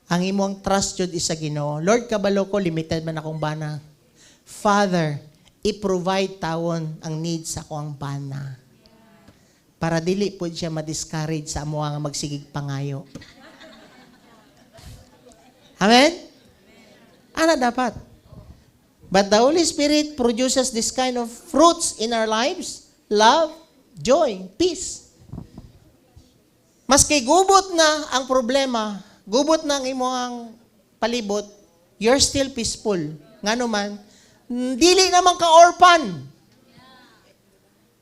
ang imong trust jud is sa Ginoo. Lord, kabalo ko, limited man akong bana. Father, i-provide tawon ang needs sa akong bana. Para dili po siya ma-discourage sa amo nga magsigig pangayo. Amen? Ano dapat? But the Holy Spirit produces this kind of fruits in our lives. Love, joy, peace. Maski gubot na ang problema, gubot na ang imong palibot, you're still peaceful. Ngano man, dili naman ka orphan.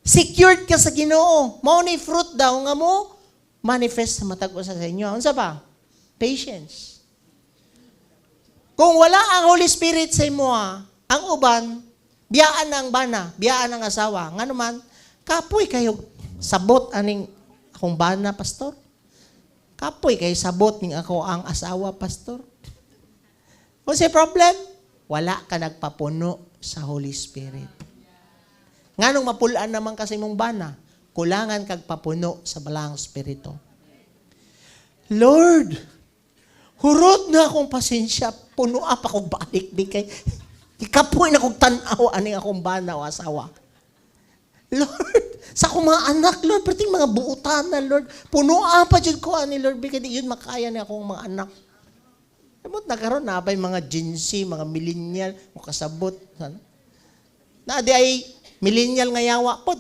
Secured ka sa Ginoo. Mao ni fruit daw nga mo manifest sa matag usa sa inyo. Unsa pa? Patience. Kung wala ang Holy Spirit sa imo, ang uban biyaan ang bana, biyaan ang asawa. Ngano man, kapoy kayo sabot aning akong bana, pastor. Kapoy kayo sabot ning ako ang asawa, pastor. Kung say problem, wala ka nagpapuno sa Holy Spirit. Nganong mapulaan naman kasi mong bana, kulangan kag papuno sa balang Espiritu. Lord, hurot na akong pasensya, puno pa akong balik di kay ikapoy na kong tanaw aning akong bana o asawa. Lord, sa akong mga anak, Lord, perting mga buutan na, Lord, puno pa dyan ko ani Lord, because yun makaya ni akong mga anak. Amot nagkaroon na ba yung mga Gen Z, mga millennial, o kasabot. Na di ay millennial nga yawa pod.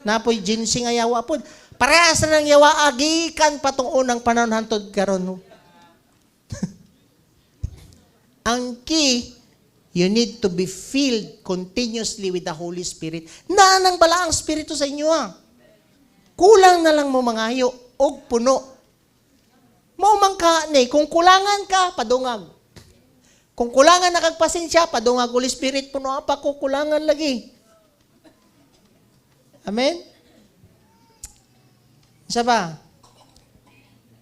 Na po'y Gen Z nga yawa pod. Parehas na ng yawa, agikan patong unang panahon hantod karon. Ang key, you need to be filled continuously with the Holy Spirit. Nang bala ang Espiritu sa inyo Kulang na lang mo mangayo og puno. Mao man ka ni, kung kulangan ka, padungag. Kung kulangan na kag pasensya, padungag Holy Spirit, puno pa ko, kulangan lagi. Amen? Isa ba?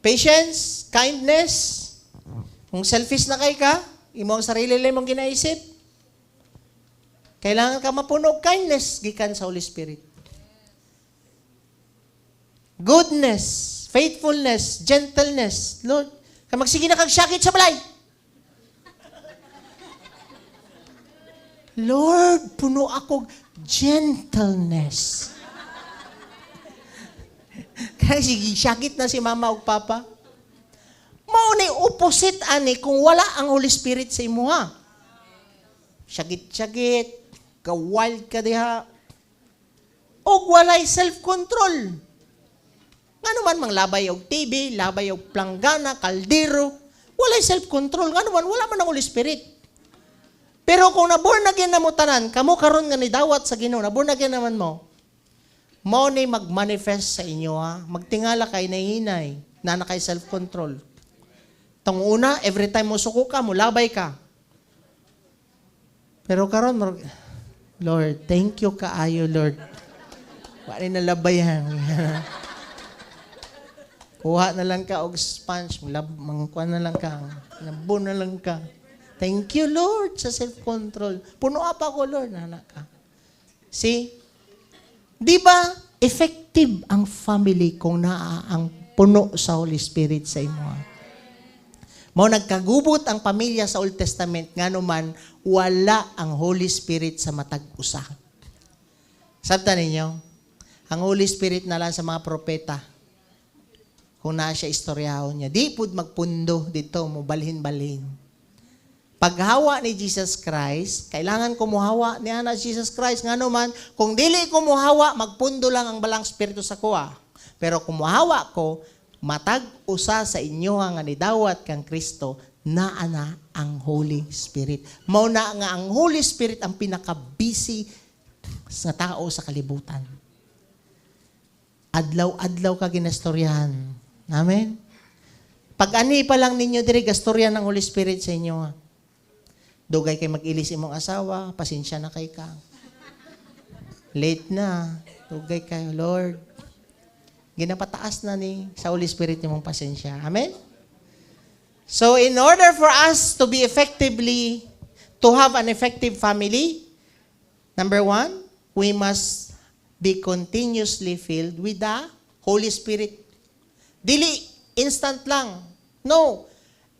Patience, kindness. Kung selfish na kay ka, imo ang sarili lang mong ginaisip. Kailangan ka mapuno kindness gikan sa Holy Spirit. Goodness, faithfulness, gentleness. Lord, ka magsige na kag sakit sa balay. Lord, puno ako gentleness. Kaya sige, sakit na si mama o papa. Mao ni opposite ani kung wala ang Holy Spirit sa imo Sakit-sakit, ka-wild ka diha. O walay self-control. Nga naman manglabay og TV, labay og planggana, kaldero, walay self-control. Nga naman, wala man ang Holy Spirit. Pero kung na-born again na mo tanan, kamo karon nga ni dawat sa Ginoo, na-born again naman mo, mao ni mag-manifest sa inyo Magtingala kay nahinay, na kay self-control. Tong una, every time mo suko ka, mo labay ka. Pero karon, Lord, thank you kaayo, Lord. Wala na labayan. Kuha na lang ka og sponge, mangkuha na lang ka, labo na lang ka. Thank you, Lord, sa self-control. Puno pa ko, Lord, anak ka. See? Di ba, effective ang family kung naa ang puno sa Holy Spirit sa imo. Mao nagkagubot ang pamilya sa Old Testament, ngano man, wala ang Holy Spirit sa matag usa. Sabta ninyo, ang Holy Spirit na lang sa mga propeta, kung na siya istoryahon niya. Di pud magpundo dito, mo balhin-balhin. Paghawa ni Jesus Christ, kailangan kumuhawa niya na Jesus Christ. Nga naman, kung dili kumuhawa, magpundo lang ang balang spirito sa kuha. Pero kumuhawa ko, matag usa sa inyo nga nidawat kang Kristo, naa na ang Holy Spirit. Mao na nga ang Holy Spirit ang pinaka-busy sa tao sa kalibutan. Adlaw-adlaw ka ginastoryahan. Amen? Pag ani pa lang ninyo diri gastorya ng Holy Spirit sa inyo. Dugay kay mag-ilis imong asawa, pasensya na kay ka. Late na, dugay kayo, Lord. Ginapataas na ni sa Holy Spirit imong pasensya. Amen? So in order for us to be to have an effective family, Number 1, we must be continuously filled with the Holy Spirit. Dili instant lang. No.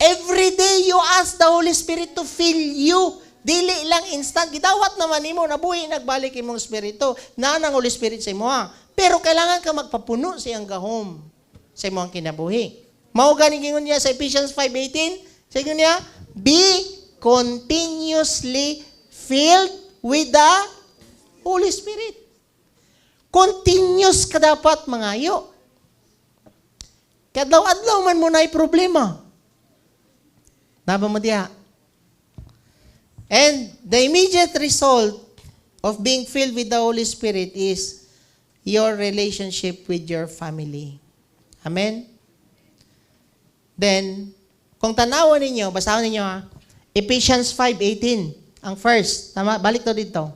Every day you ask the Holy Spirit to fill you. Dili lang instant. Gidawat naman imo, nabuhi, nagbalik imong Espiritu. Nang Holy Spirit sa imo ha. Pero kailangan ka magpapuno sa iyang gahom sa imong kinabuhi. Mao gani gingon niya sa Ephesians 5:18. Sa gingon niya, be continuously filled with the Holy Spirit. Continuous ka dapat mangayo. Kadlaw-adlaw man mo na'y problema. Naba mo diha. And the immediate result of being filled with the Holy Spirit is your relationship with your family. Amen? Then, kung tanawan ninyo, basahin ninyo ha, Ephesians 5:18, ang first. Tama? Balik to dito.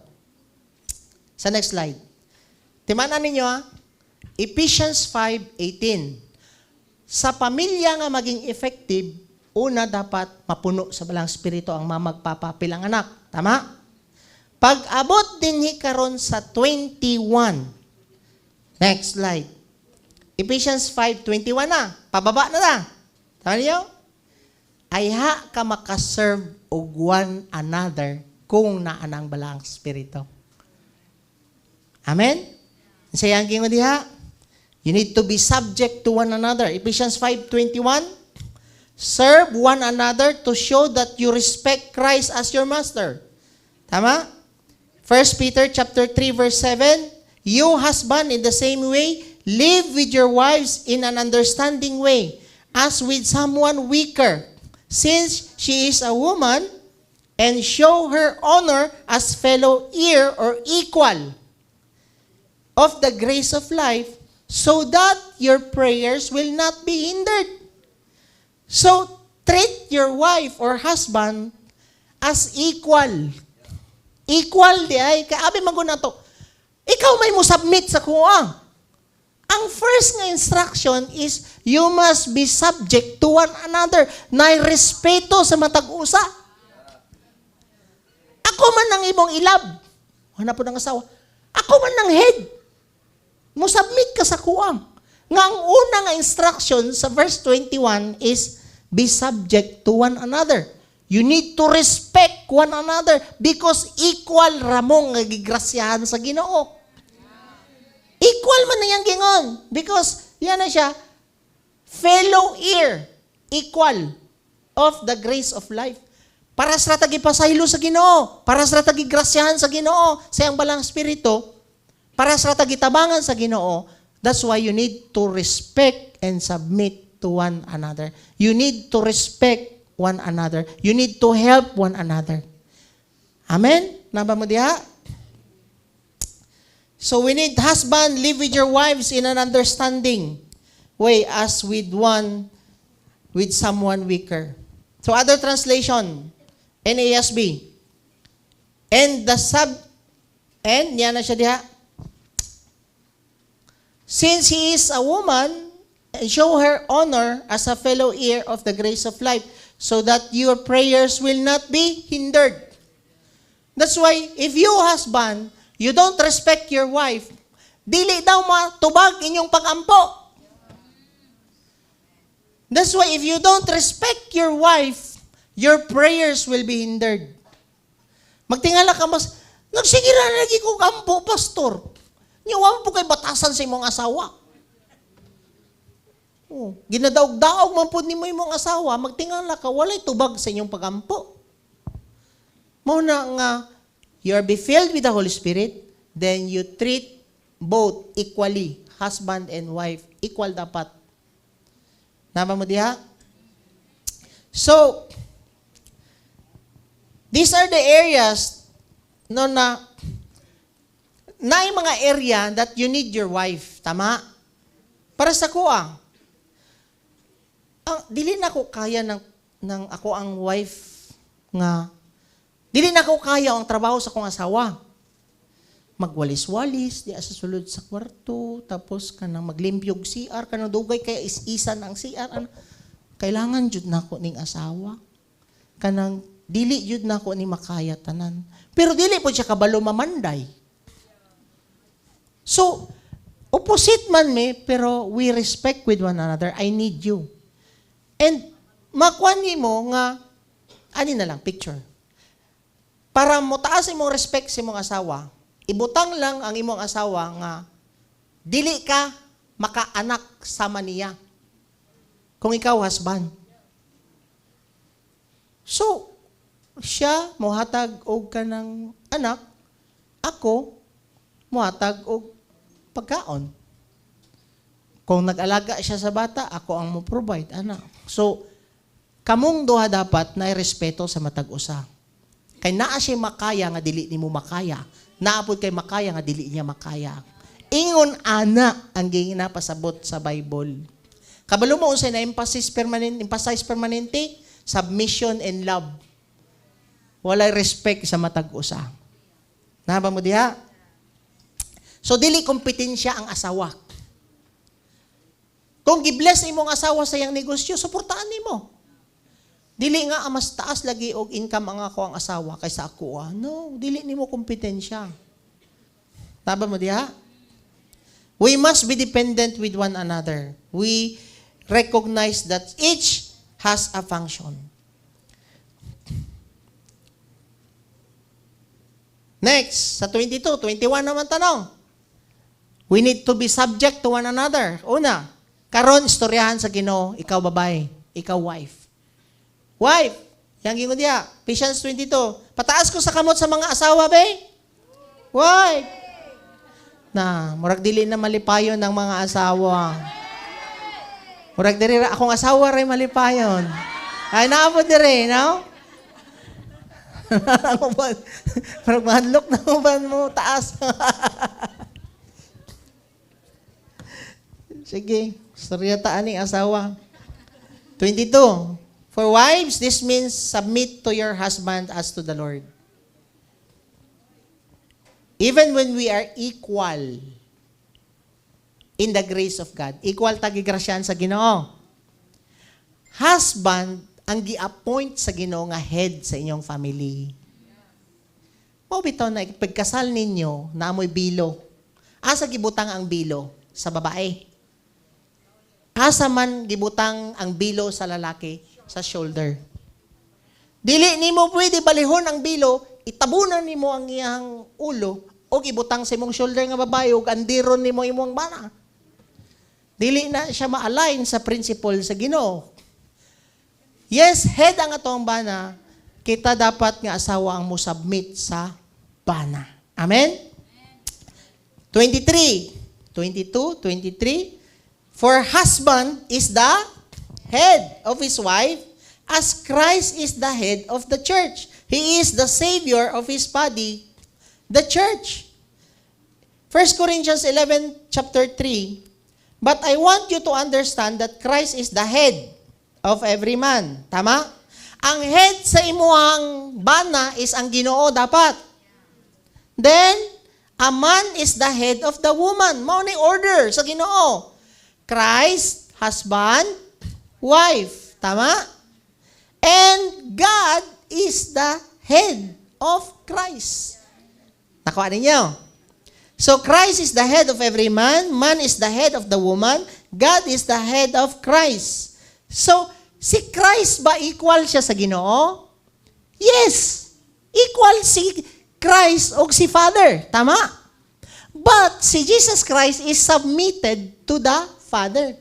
Sa next slide. Timanan ninyo ha, Ephesians 5:18. Sa pamilya nga maging effective, una dapat mapuno sa balang spirito ang mamagpapapilang anak. Tama? Pag-abot din karon sa 21. Next slide. Ephesians 5:21 na. Pababa na na. Tama niyo? Ayha ka makaserve og one another kung naanang balang spirito. Amen? Sayang gingon diha. You need to be subject to one another. Ephesians 5:21. Serve one another to show that you respect Christ as your master. Tama? 1 Peter chapter 3 verse 7. You husband in the same way, live with your wives in an understanding way, as with someone weaker, since she is a woman, and show her honor as fellow heir or equal of the grace of life, so that your prayers will not be hindered. So, treat your wife or husband as equal. Equal di ay, kaabi maguna to. Ikaw may mo submit sa kuha. Ang first nga instruction is, you must be subject to one another. Na respeto sa matag-usa. Ako man ang imong ilab. Wala po ng asawa. Ako man ang head. Mo-submit ka sa kuwang. Nga ang una nga instruction sa verse 21 is, be subject to one another. You need to respect one another because equal ramong nga gigrasyahan sa Ginoo. Equal man na yang gingon because yan na siya, fellow heir, equal of the grace of life. Para sa tagi pasaylo sa Ginoo, para sa tagi grasyahan sa Ginoo, sa iyang balang spirito, para sa tagitabangan sa Ginoo. That's why you need to respect and submit to one another. You need to respect one another. You need to help one another. Amen? Naba mo diha? So we need husband, live with your wives in an understanding way as with someone weaker. So other translation, NASB. And yan na siya diha. Since he is a woman, show her honor as a fellow heir of the grace of life, so that your prayers will not be hindered. That's why, if you husband, you don't respect your wife, dili daw matubag inyong pag-ampo. That's why, if you don't respect your wife, your prayers will be hindered. Magtingala ka mas, nagsigira na lagi kong ampo, pastor. Niyawan po kay batasan sa imong asawa. Ginadaog-daog man po ni mo imong asawa, magtingala ka, walay tubag sa inyong pagampo. Muna nga, you are be filled with the Holy Spirit, then you treat both equally, husband and wife, equal dapat. Nama mo diha? So, these are the areas no na mga area that you need your wife. Tama? Para sa kuha. Dili na ko kaya ng ako ang wife nga. Dili na ko kaya ang trabaho sa kong asawa. Magwalis-walis, di sa sulod sa kwarto, tapos kanang maglimpyog CR, kanang dugay kaya is-isan ang CR. Kailangan jud na ko ning asawa. Kanang dili jud nako ni makaya tanan. Pero dili po siya kabalo mamanday. So, opposite man me, pero we respect with one another. I need you. And makuha mo nga, ani na lang, picture. Para mo taas imong respect sa imong asawa, ibutang lang ang imong asawa nga, dili ka makaanak sama niya. Kung ikaw, husband. So, siya, mohatag og ka ng anak, ako, mohatag og pagkaon. Kung nag-alaga siya sa bata, ako ang mo-provide, anak. So, kamong duha dapat na respeto sa matag usa. Kay naa siya makaya nga dili nimo makaya. Naapod kay makaya nga dili niya makaya. Ingon ana ang ginapasabot sa Bible. Kabalo mo unsay na emphasize permanente, submission and love. Walay respect sa matag usa. Naba mo diha? So dili kompetensya ang asawa. Kung gibless imong asawa sa iyang negosyo, suportahan nimo. Dili nga mas taas lagi og income ang ako ang asawa kaysa ako. No, dili nimo kompetensya. Tama mo diha? We must be dependent with one another. We recognize that each has a function. Next, sa 22, 21 naman tanong. We need to be subject to one another. Una, karon istoryahan sa Ginoo, ikaw babae, ikaw wife. Wife, yang gingon diya, Ephesians 22. Pataas ko sa kamot sa mga asawa, be. Wife. Na, murag dili na malipayon ng mga asawa. Murag diri akong asawa ray malipayon. Ay naabot diri, no? Murag mahanlok na uban mo taas. Sige, storya ta aning asawa. 22. For wives, this means submit to your husband as to the Lord. Even when we are equal in the grace of God. Equal tagigrasyan sa Ginoo. Husband ang gi-appoint sa Ginoo nga head sa inyong family. Mao bitaw na pagkasal ninyo na amoy bilo. Asa gibutang ang bilo? Sa babae. Asa man gibutang ang bilo sa lalaki? Sa shoulder. Dili nimo pwede balihon ang bilo, itabunan nimo ang iyang ulo o ibutang sa imong shoulder nga babae ug andiron nimo imong bana. Dili na siya ma-align sa principle sa Ginoo. Yes, head ang atong bana, kita dapat nga asawa ang mo submit sa bana. Amen? 23. 22, 23. For husband is the head of his wife, as Christ is the head of the church. He is the Savior of his body, the church. 1 Corinthians 11, chapter 3. But I want you to understand that Christ is the head of every man. Tama? Ang head sa imuhang bana is ang Ginoo dapat. Then, a man is the head of the woman. Mao ni order sa Ginoo. Christ, husband, wife. Tama? And God is the head of Christ. Nakuha ninyo? So, Christ is the head of every man. Man is the head of the woman. God is the head of Christ. So, si Christ ba equal siya sa Ginoo? Yes. Equal si Christ o si Father. Tama? But, si Jesus Christ is submitted to the Father.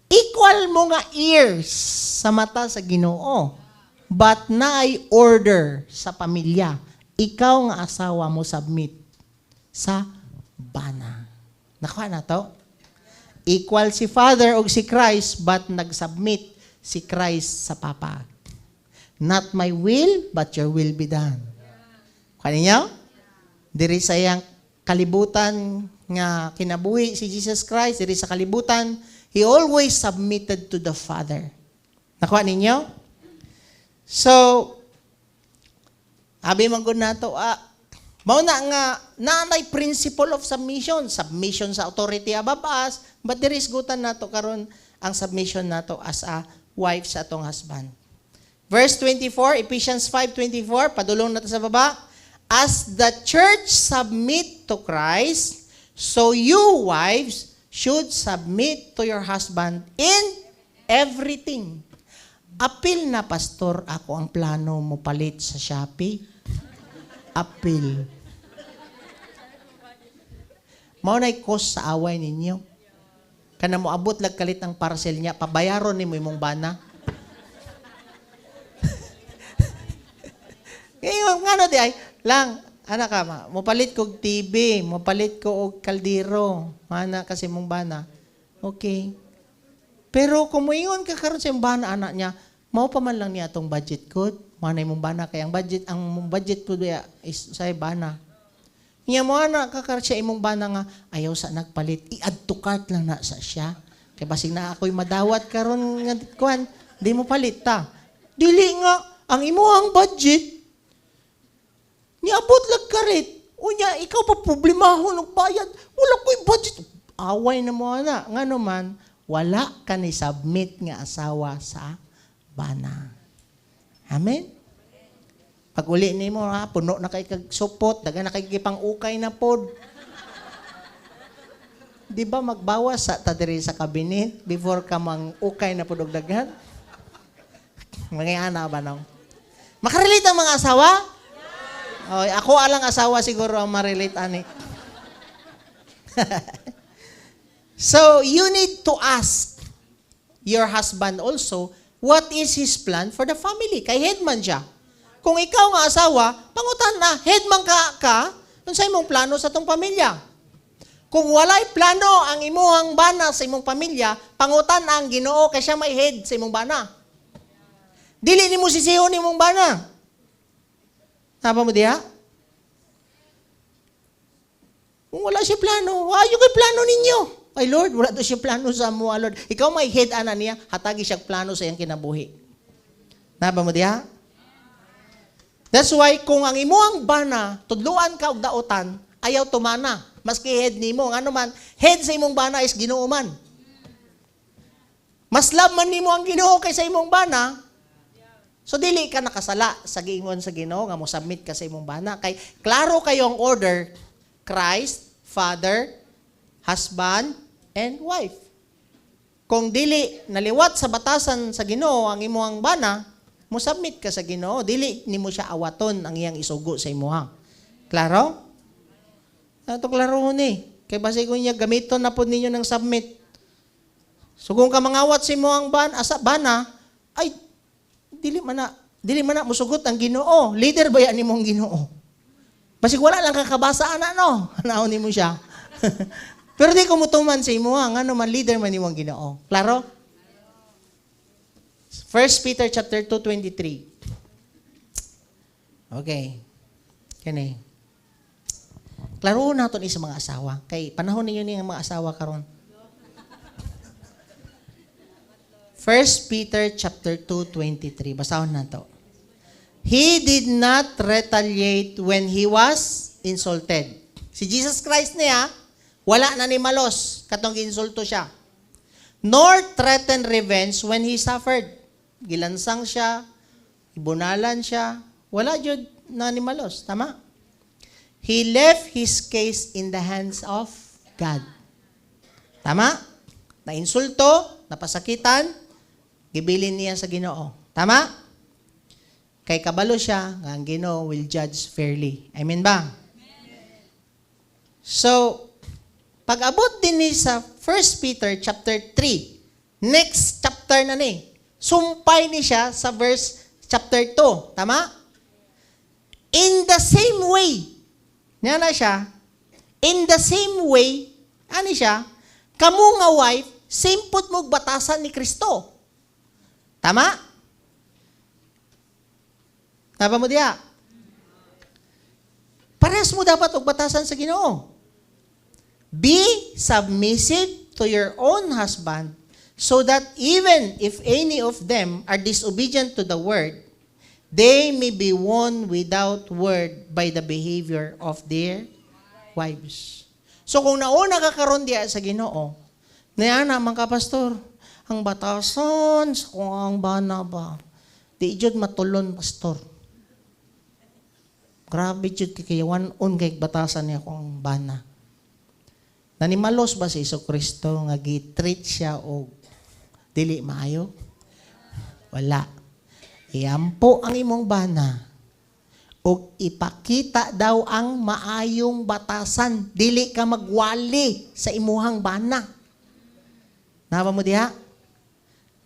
Equal mo nga ears sa mata sa Ginoo, but naay order sa pamilya. Ikaw nga asawa mo submit sa bana. Nakuha na to? Equal si Father o si Christ, but nagsubmit si Christ sa Papa. Not my will, but your will be done. Kuha ninyo? Diri sa iyang kalibutan nga kinabuhi si Jesus Christ, diri sa kalibutan, He always submitted to the Father. Nakuha ninyo? So, abi man gud nato, mao na nga nanay principle of submission, submission sa authority above us, but there is gutan nato karon ang submission nato as a wife sa atong husband. Verse 24, Ephesians 5:24, padulong natin sa baba. As the church submit to Christ, so you wives should submit to your husband in everything. Apil na, pastor, ako ang plano mo palit sa Shopee. Apil. Mao na'y cost sa away ninyo. Kana mo abot lag kalit ang parcel niya, pabayaron ni mo imong bana. Ngayon, ngano di ay, lang, anak ka, mopalit kog TV, mopalit ko og kaldero, mana kasi mong bana. Okay. Pero kung moingon ka karon sa imong bana, anak niya, mao pa man lang niya atong budget code, mana imong bana, kaya ang budget po diya is sa bana. Niya mo anak ka karon sa imong bana nga, ayaw sa nagpalit, i-add to cart lang na sa siya. Kaya basig na ako'y madawat karon nga, kuhan, di mo palit ta. Dili nga, ang imuhang budget, niabot lag karit. Unya, ikaw pa problemahon ng bayad. Wala ko'y budget. Away na mo na. Nga naman, wala ka ni submit nga asawa sa bana. Amen? Pag uli ni mo, ha, puno na kay kagsupot, daga na kay gipang ukay na pod. Di ba magbawas sa tadiri sa kabinet before ka mang ukay na pod og daghan? Mga ana ba nang? Makarelate ang mga asawa? Oh, ako alang asawa siguro ang ma-relate ani. So, you need to ask your husband also, what is his plan for the family? Kay headman siya. Kung ikaw nga asawa, pangutan na, headman ka, unsay imong plano sa tong pamilya? Kung walay plano ang imuhang bana sa imong pamilya, pangutan ang Ginoo kay siya may head sa imong bana. Dili nimo sisihon imong bana. Tama mo diha? Kung wala siya plano, ayo kay plano ninyo. Ay Lord, wala to siya plano sa mo, Lord. Ikaw may head ana niya, hatagi siya plano sa iyang kinabuhi. Tama mo diha? That's why kung ang imuhang bana, tudluan ka og daotan, ayaw tumana. Maski head nimo, ano man, head sa imong bana is Ginoo man. Mas love man nimo ang Ginoo kaysa imong bana. So dili ka nakasala sa giingon sa Ginoo nga mo submit ka sa imong bana kay klaro kayo ang order, Christ, father, husband, and wife. Kung dili naliwat sa batasan sa Ginoo ang imong bana, mo submit ka sa Ginoo, dili nimo siya awaton ang iyang isugo sa imuha. Klaro? Ato klaro ni. Kay basi ko niya gamiton na pod ninyo ng submit. So kung ka mangawat sa imuhang bana, ay dili man na musugot ang Ginoo. Leader ba yan nimong Ginoo? Basig wala lang kakabasa ana no. Anaon nimo siya. Pero di ko mutuman sa imo nga naman leader man nimong Ginoo. Klaro? 1 Peter chapter 2:23. Okay. Kani. Klaro naton sa mga asawa kay panahon ninyo ni mga asawa karon. 1 Peter chapter 2:23. Basahon na to. He did not retaliate when he was insulted. Si Jesus Christ niya, wala na ni malos katong insulto siya. Nor threatened revenge when he suffered. Gilansang siya, ibunalan siya, wala jud na ni malos. Tama? He left his case in the hands of God. Tama? Na-insulto, napasakitan, gibilin niya sa Ginoo. Tama? Kay kabalo siya, nga ang Ginoo will judge fairly. Amen ba? Amen. So, pag-abot din ni sa 1 Peter chapter 3, next chapter na ni, sumpay ni siya sa verse chapter 2. Tama? In the same way, niya na siya, in the same way, ani siya, kamu nga wife, same put mo batasan ni Kristo. Tama? Tama mo diya? Parehas mo dapat og batasan sa Ginoo. Be submissive to your own husband so that even if any of them are disobedient to the word, they may be won without word by the behavior of their wives. So kung nauna ka karon diya sa Ginoo, niya na mga pastor, ang batasan sa kung ang bana ba? Di jud matulon, pastor. Grabe jud kay on kay batasan niya kung bana. Nanimalos ba si Jesucristo nga gi-treat siya og dili maayo? Wala. Iampo ang imong bana og ipakita daw ang maayong batasan. Dili ka magwali sa imuhang bana. Naba mo diha?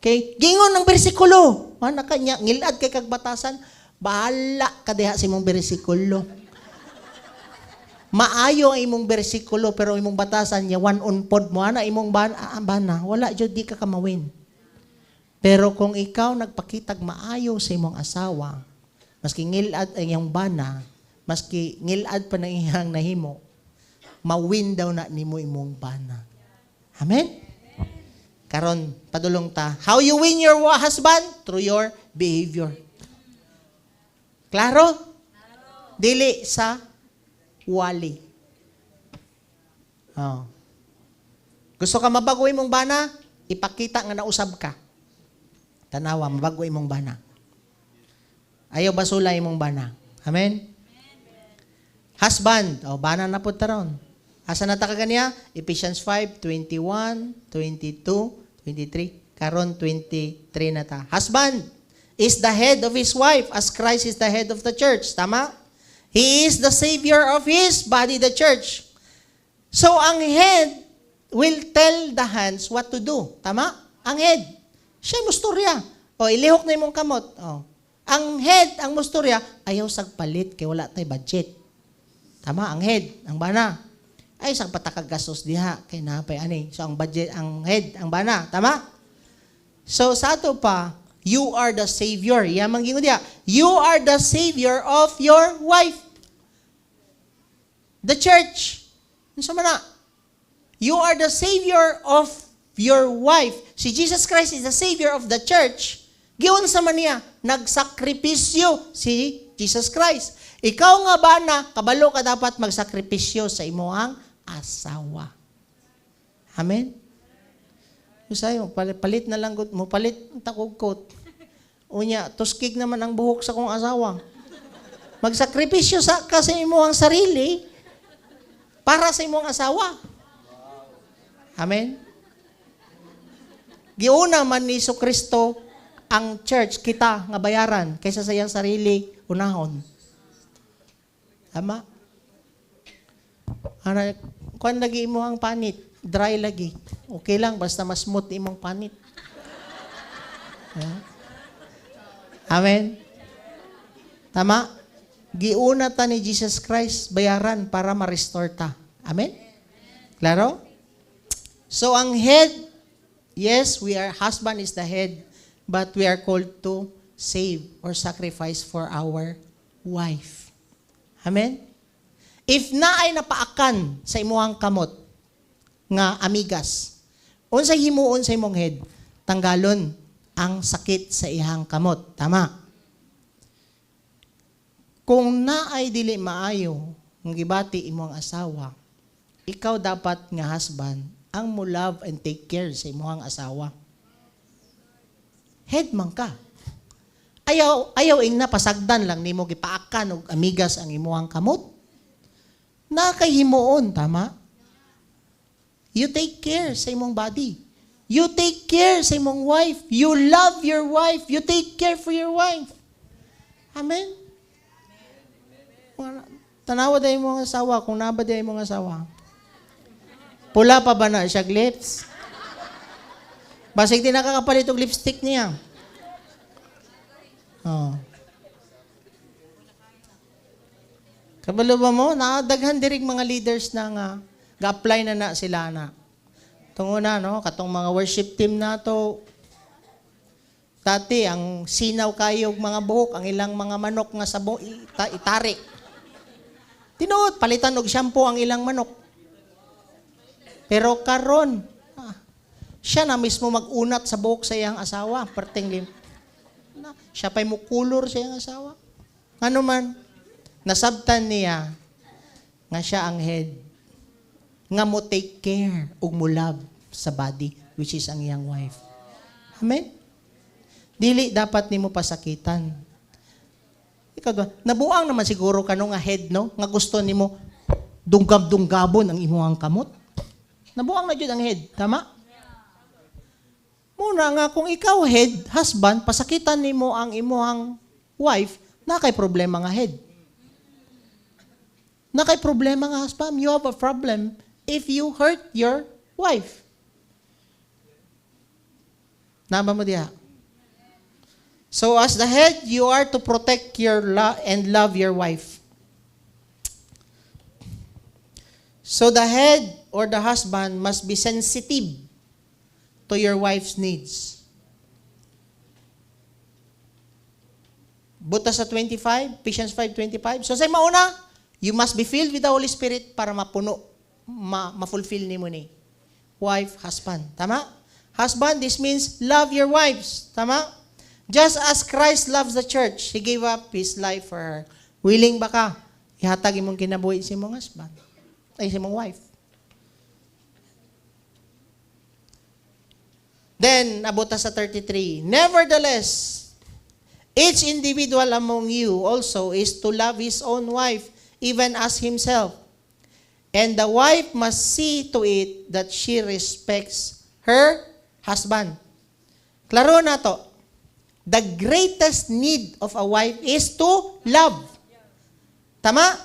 Kay gingon ng bersikulo. Mana kanya ngilad kay kag batasan, bahala ka diha sa imong bersikulo. Maayo ang imong bersikulo pero imong batasan niya one on pod mo ana imong bana wala jud di ka kamawin. Pero kung ikaw nagpakitag maayo sa imong asawa, maski ngilad ang iyang bana, maski ngilad pa na iyang nahimo, mawin daw na nimo imong bana. Amen? Karon padulong ta, how you win your husband? Through your behavior. Klaro? Dili sa wali. Oh. Gusto ka mabago imong bana? Ipakita nga nausab ka. Tanawa, mabago imong bana. Ayaw basula imong bana. Amen? Husband, bana na po taron. Asa na ta kaniya? Ephesians 5:21, 22, 23. Karon 23 na ta. Husband is the head of his wife as Christ is the head of the church. Tama? He is the savior of his body, the church. So ang head will tell the hands what to do. Tama? Ang head. Siya musturya. Ilihok na imong kamot. Ang head, ang musturya, ayaw sagpalit kay wala tay budget. Tama? Ang head, ang bana. Ay, sang patakagasos diha. Kay napay ani. So, ang budget, ang head, ang bana. Tama? So, sa ato pa, you are the savior. Yamang gingo diha. You are the savior of your wife. The church. Ano man na? You are the savior of your wife. Si Jesus Christ is the savior of the church. Giyon sa man niya, nagsakripisyo si Jesus Christ. Ikaw nga ba na, kabalo ka dapat magsakripisyo sa imuhang asawa. Amen? Usay mo, palit na lang, mo palit ang takog-coat. Unya, tuskig naman ang buhok sa kong asawa. Magsakripisyo ka sa imuhang sarili para sa imuhang asawa. Amen? Giuna man ni Jesucristo ang church, kita nga bayaran kaysa sa iyang sarili, unahon. Tama? Kung lagi mo ang panit, dry lagi. Okay lang, basta mas smooth imong panit. Amen? Tama? Giuna ta ni Jesus Christ, bayaran para ma-restore ta. Amen? Klaro? So, ang head, yes, husband is the head, but we are called to save or sacrifice for our wife. Amen? If naay napaakan sa imuhang kamot nga amigas, unsay himuon sa imong head, tanggalon ang sakit sa ihang kamot. Tama? Kung naay dili maayo ng gibati imong asawa, ikaw dapat nga husband ang mo love and take care sa imuhang asawa. Head man ka. Ayaw ing napasagdan lang nimo gipaakan og amigas ang imuhang kamot. Nakahimuon, tama? You take care sa imong body. You take care sa imong wife. You love your wife. You take care for your wife. Amen? Tanawa dahil mong asawa, kung naba dahil mong asawa. Pula pa ba na siya lips? Basig din nakakapalit og lipstick niya. Kabalo ba mo? Nakadaghan dirig mga leaders na nga ga-apply na sila na. Tungo na, no? Katong mga worship team na to, dati, ang sinaw kayo mga buhok, ang ilang mga manok nga sabong itari. Tinuot, palitan og shampoo ang ilang manok. Pero karon, siya na mismo mag-unat sa buhok sa iyang asawa, perting siya pa'y mukulor sa iyang asawa. Ano man, nasabtan niya nga siya ang head. Nga mo take care ug mo love sa body, which is ang iyang wife. Amen? Dili dapat nimo pasakitan. Ikaw ba, nabuang naman siguro kano nga head, no? Nga gusto nimo dunggab-dunggabon ang imuhang kamot. Nabuang na jud ang head, tama? Muna nga kung ikaw head, husband, pasakitan nimo ang imuhang wife, na kay problema nga head. Na kay problema nga husband, you have a problem if you hurt your wife. Naba mo diha? So as the head, you are to protect your and love your wife. So the head or the husband must be sensitive to your wife's needs. Buta sa 25, Ephesians 5:25. So sa mauna, you must be filled with the Holy Spirit para mapuno, ma-fulfill nimo ni wife, husband. Tama? Husband, this means love your wives. Tama? Just as Christ loves the church, He gave up His life for her. Willing ba ka? Ihatag imong kinabuhi sa imong husband. Ay, sa imong wife. Then, abuta sa 33. Nevertheless, each individual among you also is to love his own wife, even as himself. And the wife must see to it that she respects her husband. Klaro na to. The greatest need of a wife is to love. Tama?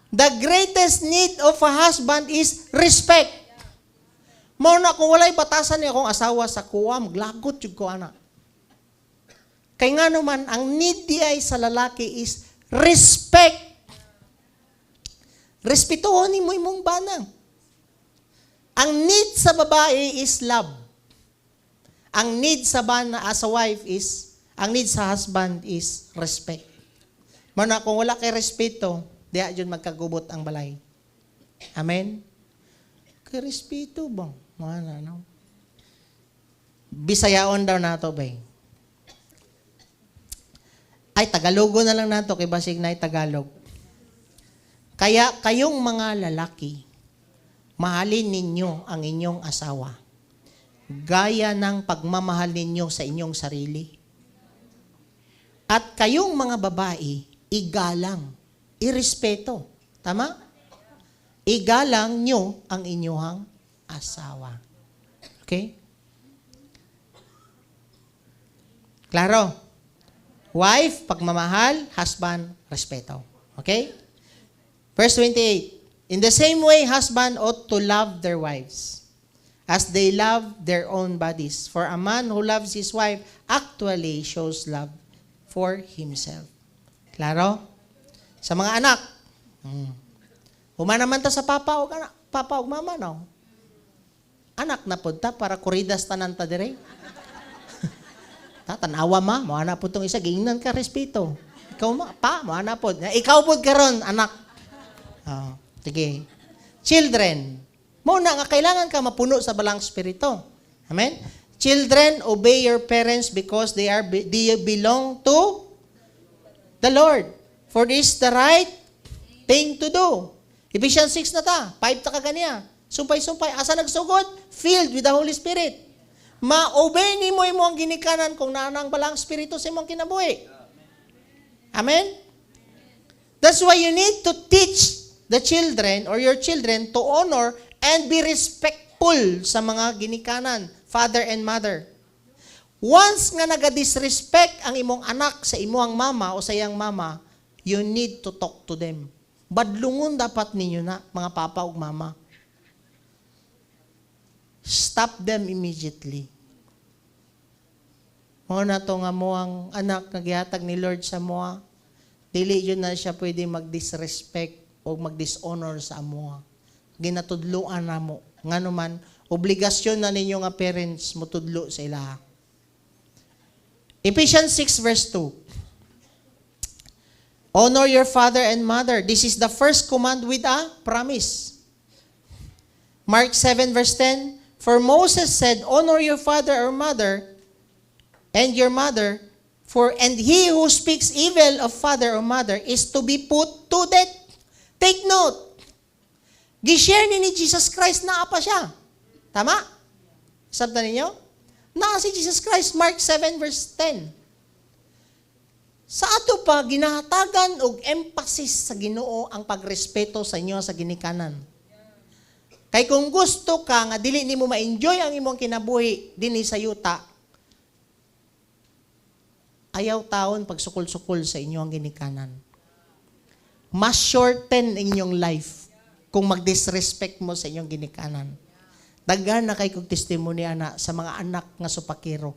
The greatest need of a husband is respect. Mao na kung walay batasan ni akong asawa sa kuwa, maglagot jud ko ana. Kay nga naman, ang need di ay sa lalaki is respect. Respetuhon mo imong banang. Ang need sa babae is love. Ang need sa wife is, ang need sa husband is respect. Mano kung wala kay respeto, diha jud magkagubot ang balay. Amen? Kay respeto ba? Mana no? Bisayaon daw nato bay. Ay Tagalogo na lang nato kay basig na Tagalog. Kaya kayong mga lalaki, mahalin ninyo ang inyong asawa. Gaya ng pagmamahal ninyo sa inyong sarili. At kayong mga babae, igalang, irespeto. Tama? Igalang nyo ang inyong asawa. Okay? Klaro? Wife, pagmamahal. Husband, respeto. Okay? Verse 28. In the same way, husband ought to love their wives as they love their own bodies. For a man who loves his wife actually shows love for himself. Klaro? Sa mga anak. Humana man ta sa papa o mama, no? Anak na po ta para kuridas tanan ta dire. Tanawa ma, mo ana po tong isa, gingnan ka respeto. Ikaw ma, pa, mo ana po. Ikaw po karon anak. Sige. Children, mo na nga kailangan ka mapuno sa balang spirito. Amen? Children, obey your parents because they belong to the Lord. For this is the right thing to do. Ephesians 6 na ta. 5 ta ka ganiya. Sumpay-sumpay. Asa nagsugod? Filled with the Holy Spirit. Ma-obey ni mo ang ginikanan kung naanang balang spirito sa imong kinabuhi. Amen? That's why you need to teach the children or your children to honor and be respectful sa mga ginikanan, father and mother. Once nga naga-disrespect ang imong anak sa imong mama o sa iyang mama, you need to talk to them. Badlungon dapat ninyo na, mga papa o mama. Stop them immediately. Mo na to nga mo ang anak nagihatag ni Lord sa moa, dili yun na siya pwede mag-disrespect o mag-dishonor sa amoa. Ginatudluan na mo. Nga naman, obligasyon na ninyo nga parents mo tudlo sa ilaha. Ephesians 6 verse 2. Honor your father and mother. This is the first command with a promise. Mark 7 verse 10. For Moses said, honor your father or mother and your mother, and he who speaks evil of father or mother is to be put to death. Take note. Gishare ni Jesus Christ na apa siya. Tama? Sabta ninyo? Na si Jesus Christ, Mark 7 verse 10. Sa ato pa, ginahatagan og emphasis sa Ginoo ang pagrespeto sa inyo sa ginikanan. Kay kung gusto ka nga dili nimo ma-enjoy ang imong kinabuhi dinhi sa yuta, ayaw taon pagsukol-sukol sa inyong ginikanan. Mas shorten inyong life kung mag-disrespect mo sa inyong ginikanan. Daghan na kay kong testimony ana sa mga anak nga supakiro.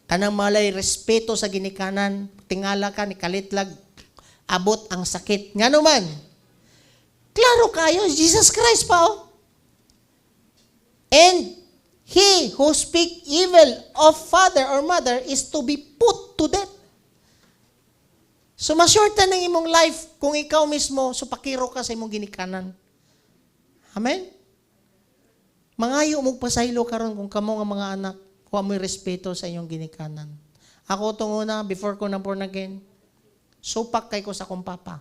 Kanang malay respeto sa ginikanan, tingala ka ni kalitlag, abot ang sakit. Nga naman, klaro kayo, Jesus Christ pa oh. And he who speak evil of father or mother is to be put to death. So masyorta ng imong life kung ikaw mismo supakiro ka sa imong ginikanan. Amen? Mangayo mong pasaylo karon kung kamo nga mga anak, kuha mo'y respeto sa inyong ginikanan. Ako itong una, before ko na born again, supak kay ko sa kong papa.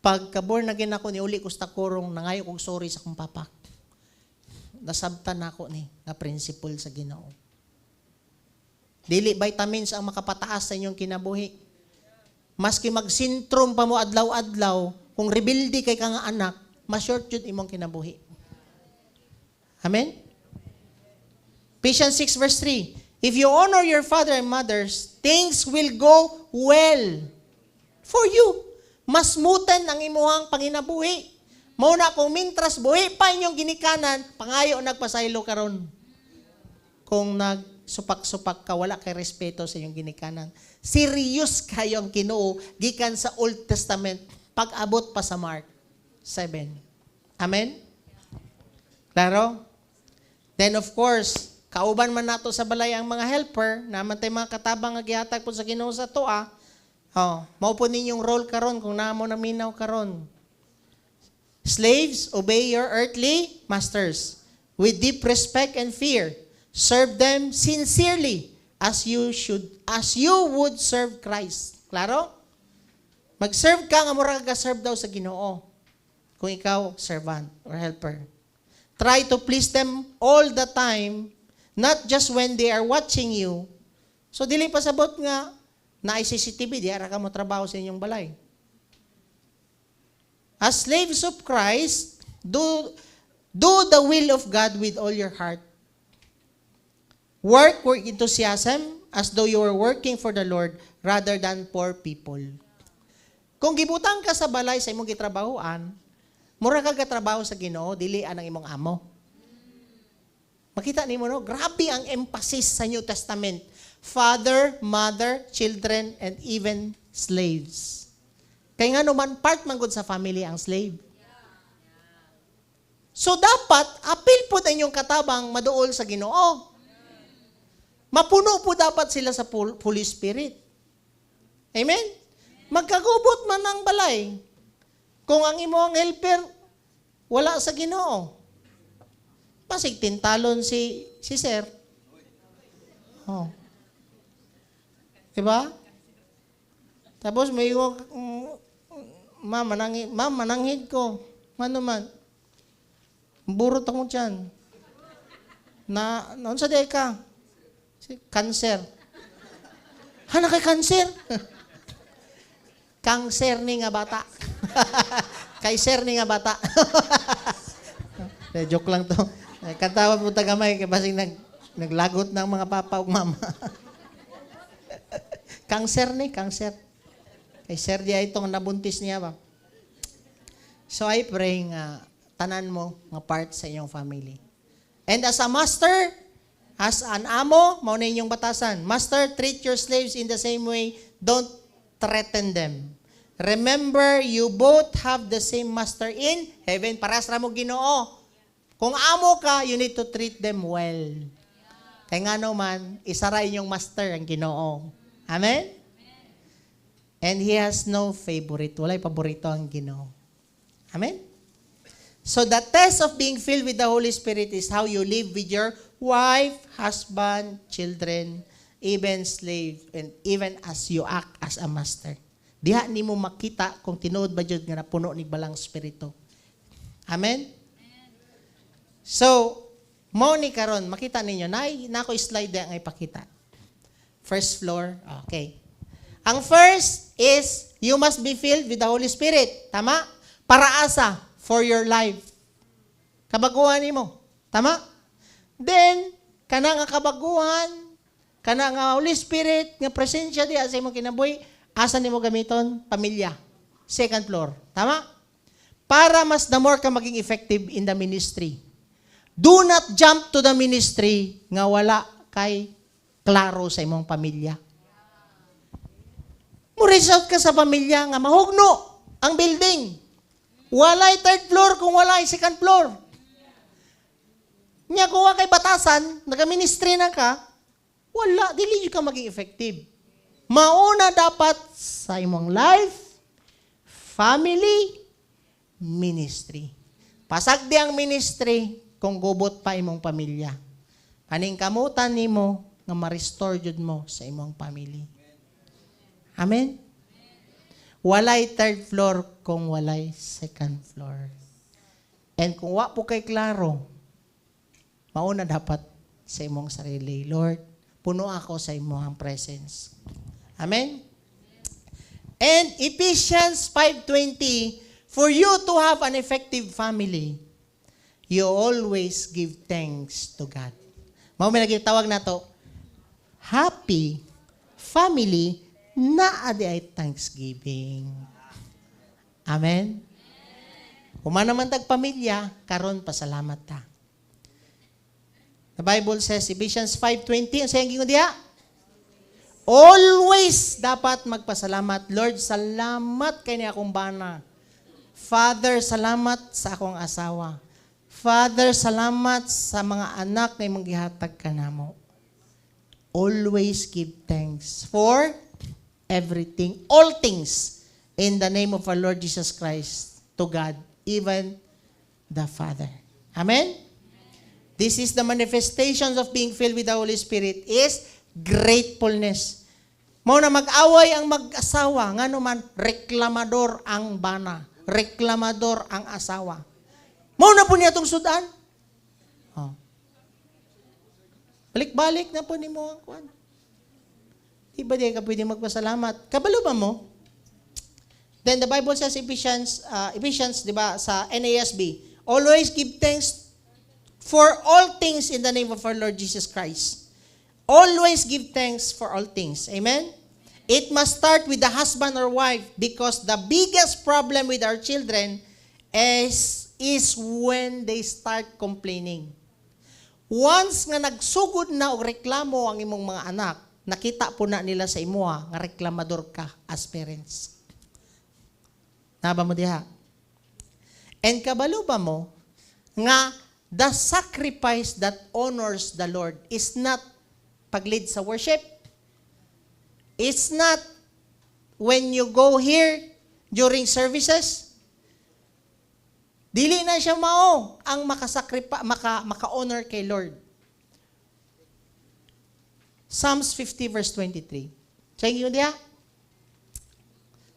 Pagka born again ako, niuli ko sa takurong, nangayo kong sorry sa kong papa. Nasabtan ako ni, na principle sa Ginoo. Dili vitamins ang makapataas sa inyong kinabuhi. Maski mag-syndrome pa mo adlaw-adlaw, kung rebelde kay ka nga anak, ma-short yun imong kinabuhi. Amen? Ephesians 6 verse 3. If you honor your father and mothers, things will go well for you. Mas mutan ang imuhang panginabuhi. Mauna kung mintras buhi pa inyong ginikanan, pangayo nagpasaylo karon. Kung nagsupak-supak ka, wala kay respeto sa inyong ginikanan. Serious kayong Ginoo gikan sa Old Testament pag-abot pa sa Mark 7. Amen? Klaro? Then of course, kauban man nato sa balay ang mga helper, naman tayo mga katabang nga gihatag po sa Ginoo sa toa. Mao po ninyong role karon kung naamo na minaw karon. Slaves, obey your earthly masters with deep respect and fear. Serve them sincerely as you would serve Christ. Klaro? Mag-serve ka nga mura ka serve daw sa Ginoo. Kung ikaw servant or helper. Try to please them all the time, not just when they are watching you. So, dili pasabot nga, na CCTV, di ara ka mo trabaho sa inyong balay. As slaves of Christ, do the will of God with all your heart. Work with enthusiasm as though you were working for the Lord rather than for people. Kung gibutang ka sa balay sa imong gitrabahoan, mura ka gatrabaho sa Ginoo, dili ang imong amo. Makita nimo no, grabe ang emphasis sa New Testament. Father, mother, children, and even slaves. Kaya nga naman, part man gud sa family ang slave. So dapat, appeal po na inyong katabang maduol sa Ginoo. Mapuno po dapat sila sa Holy Spirit. Amen? Magkagubot man ang balay. Kung ang imong helper, wala sa Ginoo. Pasig tintalon si sir. Oh. Diba? Tapos may mananghid ko. Ano man? Burot ako dyan. Noon sa deka. Cancer. Hana kay cancer? Cancer ni nga bata. Kaiser ni nga bata. Joke lang to. Katawa po tagamay kaya basing naglagot ng mga papa o mama. Cancer ni, cancer. Kaiser dia itong nabuntis niya ba. So I pray nga tanan mo nga part sa inyong family. And as a master, as an amo, mao na inyong batasan. Master, treat your slaves in the same way. Don't threaten them. Remember, you both have the same master in heaven. Paras ra mo Ginoo. Kung amo ka, you need to treat them well. Kaya nga naman, isa ra inyong master ang Ginoo. Amen? And He has no favorite. Wala'y paborito ang Ginoo. Amen? So the test of being filled with the Holy Spirit is how you live with your wife, husband, children, even slave, and even as you act as a master. Diha ni mo makita kung tinuod ba jud nga napuno ni balang spirito. Amen? So, Mao ni karon, makita ninyo nako slide nga ipakita. First floor. Okay. Ang first is you must be filled with the Holy Spirit. Tama? Para asa? For your life. Kabaguhan nimo. Tama? Then kana nga kabaguhan, kana nga Holy Spirit nga presensya di sa imong kinabuhi, asa nimo gamiton? Pamilya. Second floor. Tama? Para mas the more ka maging effective in the ministry. Do not jump to the ministry nga wala kay klaro sa imong pamilya. Mo-reach out ka sa pamilya nga mahugno ang building. Walay third floor kung walay second floor. Nya kung kay batasan, nag-ministry na ka, wala, dili ka maging effective. Mauna dapat sa imong life, family, ministry. Pasagdi ang ministry kung gubot pa imong pamilya. Kaning kamutan nimo nga ma-restore jud mo sa imong family. Amen? Walay third floor kung walay second floor. And kung wa po kay klaro, mauna dapat sa imong sarili, Lord, puno ako sa imong presence. Amen? And Ephesians 5:20, for you to have an effective family, you always give thanks to God. Mao may nagitawag na to, happy family na adi ay thanksgiving. Amen? Human naman tag pamilya, karon pasalamat ta. The Bible says, Ephesians 5:20, ang sayang gingon diha, always dapat magpasalamat. Lord, salamat kay ni akong bana. Father, salamat sa akong asawa. Father, salamat sa mga anak na imong gihatag kanamo. Always give thanks for everything, all things, in the name of our Lord Jesus Christ, to God, even the Father. Amen? This is the manifestations of being filled with the Holy Spirit is gratefulness. Mao na mag-away ang mag-asawa, ngano man reklamador ang bana, reklamador ang asawa. Mao na po niya itong sudan. Oh. Balik-balik na po ni mo ang kuwan. Di ba di ka pwede magpasalamat? Kabalo ba mo? Then the Bible says, Ephesians, di ba, sa NASB, always give thanks for all things in the name of our Lord Jesus Christ. Always give thanks for all things. Amen? It must start with the husband or wife because the biggest problem with our children is when they start complaining. Once nga nagsugod na o reklamo ang imong mga anak, nakita po na nila sa imuha nga reklamador ka as parents. Naba mo diha? And kabalo ba mo nga the sacrifice that honors the Lord is not pag-lead sa worship. It's not when you go here during services. Dili na siya mao ang maka-honor kay Lord. Psalms 50 verse 23. Check yun diya.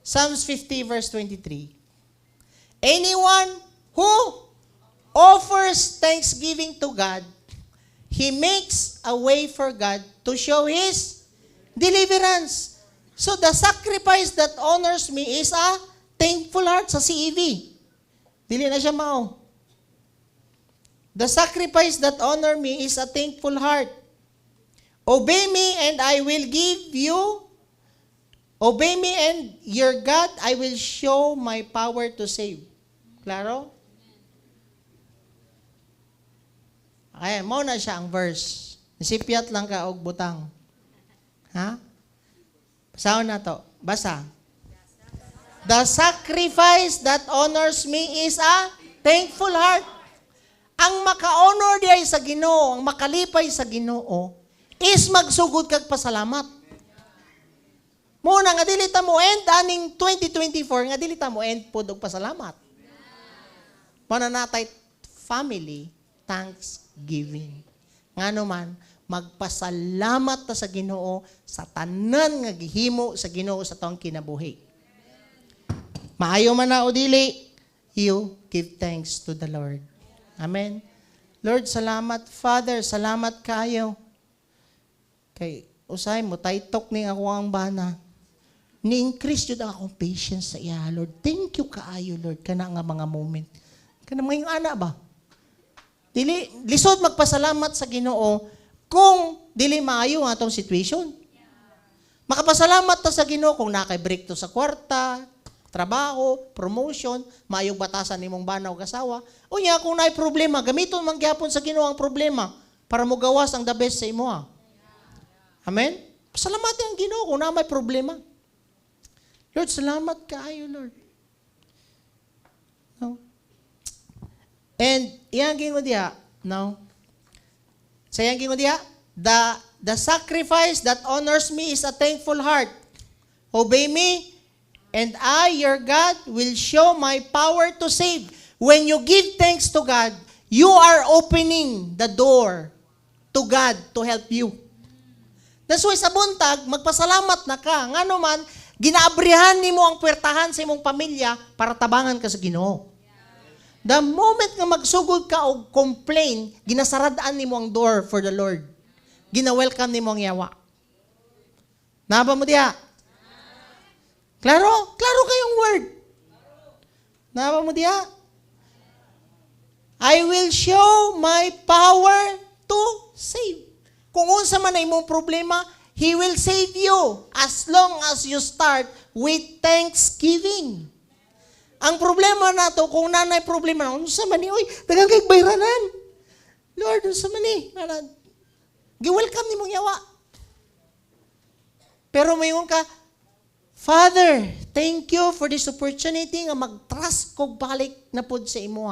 Psalms 50 verse 23. Anyone who offers thanksgiving to God, he makes a way for God to show His deliverance. So the sacrifice that honors me is a thankful heart sa CEV. Dili na siya mao. The sacrifice that honor me is a thankful heart. Obey me and I will give you. Obey me and your God, I will show my power to save. Klaro? Ay, mo na siya ang verse. Nasipyat lang ka og butang. Ha? Basaon na to. Basa. The sacrifice that honors me is a thankful heart. Ang maka-honor diay sa Ginoo, ang makalipay sa Ginoo, is magsugod kag pasalamat. Muna nga dili ta mo end aning 2024 nga dili ta mo end pud og pasalamat. Mananatay family thanksgiving. Ngano man magpasalamat ta sa Ginoo sa tanan nga gihimo sa Ginoo sa tong kinabuhi. Maayo man na o dili, you give thanks to the Lord. Amen. Lord, salamat. Father, salamat kayo. Kay usay mo, taytok ni ako ang bana. Ni-increase yun akong patience sa iya, Lord. Thank you kaayo, Lord, kana nga mga moment. Kana mga yung ana ba? Lisod magpasalamat sa Ginoo kung dili maayo nga atong situation. Makapasalamat ta sa Ginoo kung nakay-break to sa kwarta, trabaho, promotion, maayong batasan nimong banaw kasawa. Unya kung naay problema, gamiton man gyapon sa Ginoo ang problema para mo gawas ang the best sa imo. Amen? Pasalamatan ang Ginoo kung na may problema. Lord, salamat kaayo, Lord. No? And iyang gingo diha, no? Sa iyang gingo diha, the sacrifice that honors me is a thankful heart. Obey me, and I, your God, will show my power to save. When you give thanks to God, you are opening the door to God to help you. That's why sa buntag, magpasalamat na ka. Nga naman, ginaabrihan nimo ang puwertahan sa imong pamilya para tabangan ka sa Ginoo. The moment nga magsugod ka o complain, ginasaradaan nimo ang door for the Lord. Gina-welcome nimo ang yawa. Naba mo diha? Klaro? Klaro kayong word. Naba mo diha? I will show my power to save. Kung unsa man na imong problema, He will save you as long as you start with thanksgiving. Ang problema nato, kung nanay problema, unsa man ni, oy, dagang kay bayranan. Lord, unsa man ni? Gi-welcome ni mong yawa. Pero mayon ka, Father, thank you for this opportunity nga mag-trust kog balik na pud sa imo.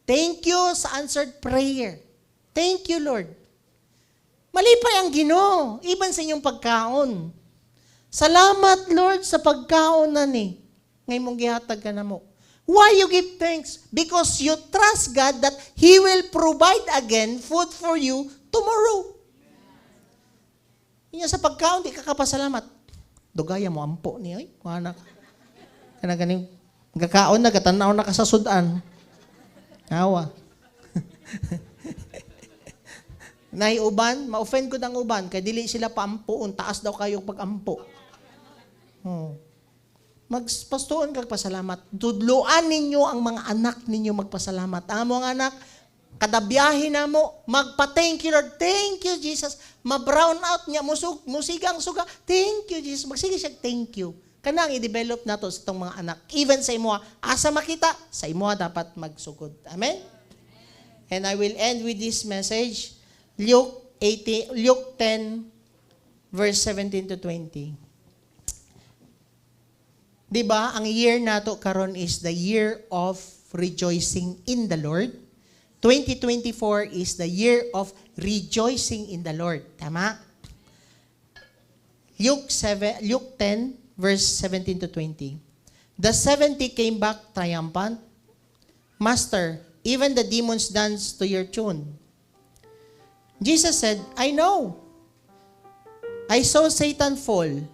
Thank you sa answered prayer. Thank you, Lord. Malipay ang Ginoo, even sa inyong pagkaon. Salamat, Lord, sa pagkaon na ni. Ngay mong gihatag ka na mo. Why you give thanks? Because you trust God that He will provide again food for you tomorrow. Inya sa pagkaon, di ka kapasalamat. Dugaya mo, ampo niya. Ay, kuha ka. Ganing, kakaon na, katanaw na ka sa sudan. Awa. Naiuban, ma-offend ko ng uban, kaya dili sila paampuon, taas daw kayong pag-ampo. Magpastuon kag pasalamat. Tudloan ninyo ang mga anak ninyo magpasalamat. Ang mga anak, kada biyahe na mo, magpa-thank you, Lord. Thank you, Jesus. Ma-brown out niya, musigang suga. Thank you, Jesus. Magsige siya, thank you. Kanang i-develop na to sa itong mga anak. Even sa imo, asa makita, sa imo dapat magsugod. Amen? And I will end with this message. Luke 10, verse 17 to 20. Diba, ang year nato karon is the year of rejoicing in the Lord. 2024 is the year of rejoicing in the Lord. Tama? Luke 10, verse 17 to 20. The 70 came back triumphant. Master, even the demons dance to your tune. Jesus said, I know. I saw Satan fall,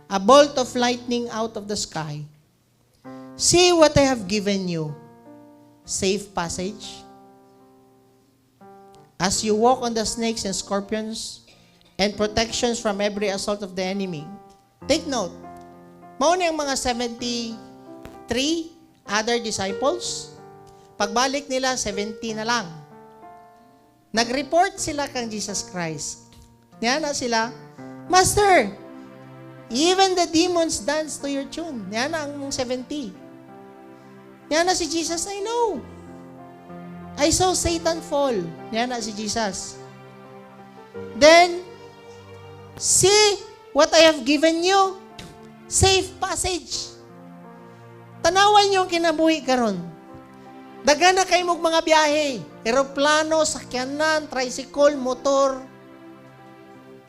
a bolt of lightning out of the sky. See what I have given you. Safe passage. As you walk on the snakes and scorpions and protections from every assault of the enemy. Take note. Mauna yung mga 73 other disciples. Pagbalik nila, 70 na lang. Nag-report sila kang Jesus Christ. Yan na sila, Master, even the demons dance to your tune. Yan na ang 70. Yan na si Jesus, I know. I saw Satan fall. Yan na si Jesus. Then, see what I have given you. Safe passage. Tanawan yung kinabuhi karon. Daga na kayo mong mga biyahe. Aeroplano, sakyanan, tricycle, motor.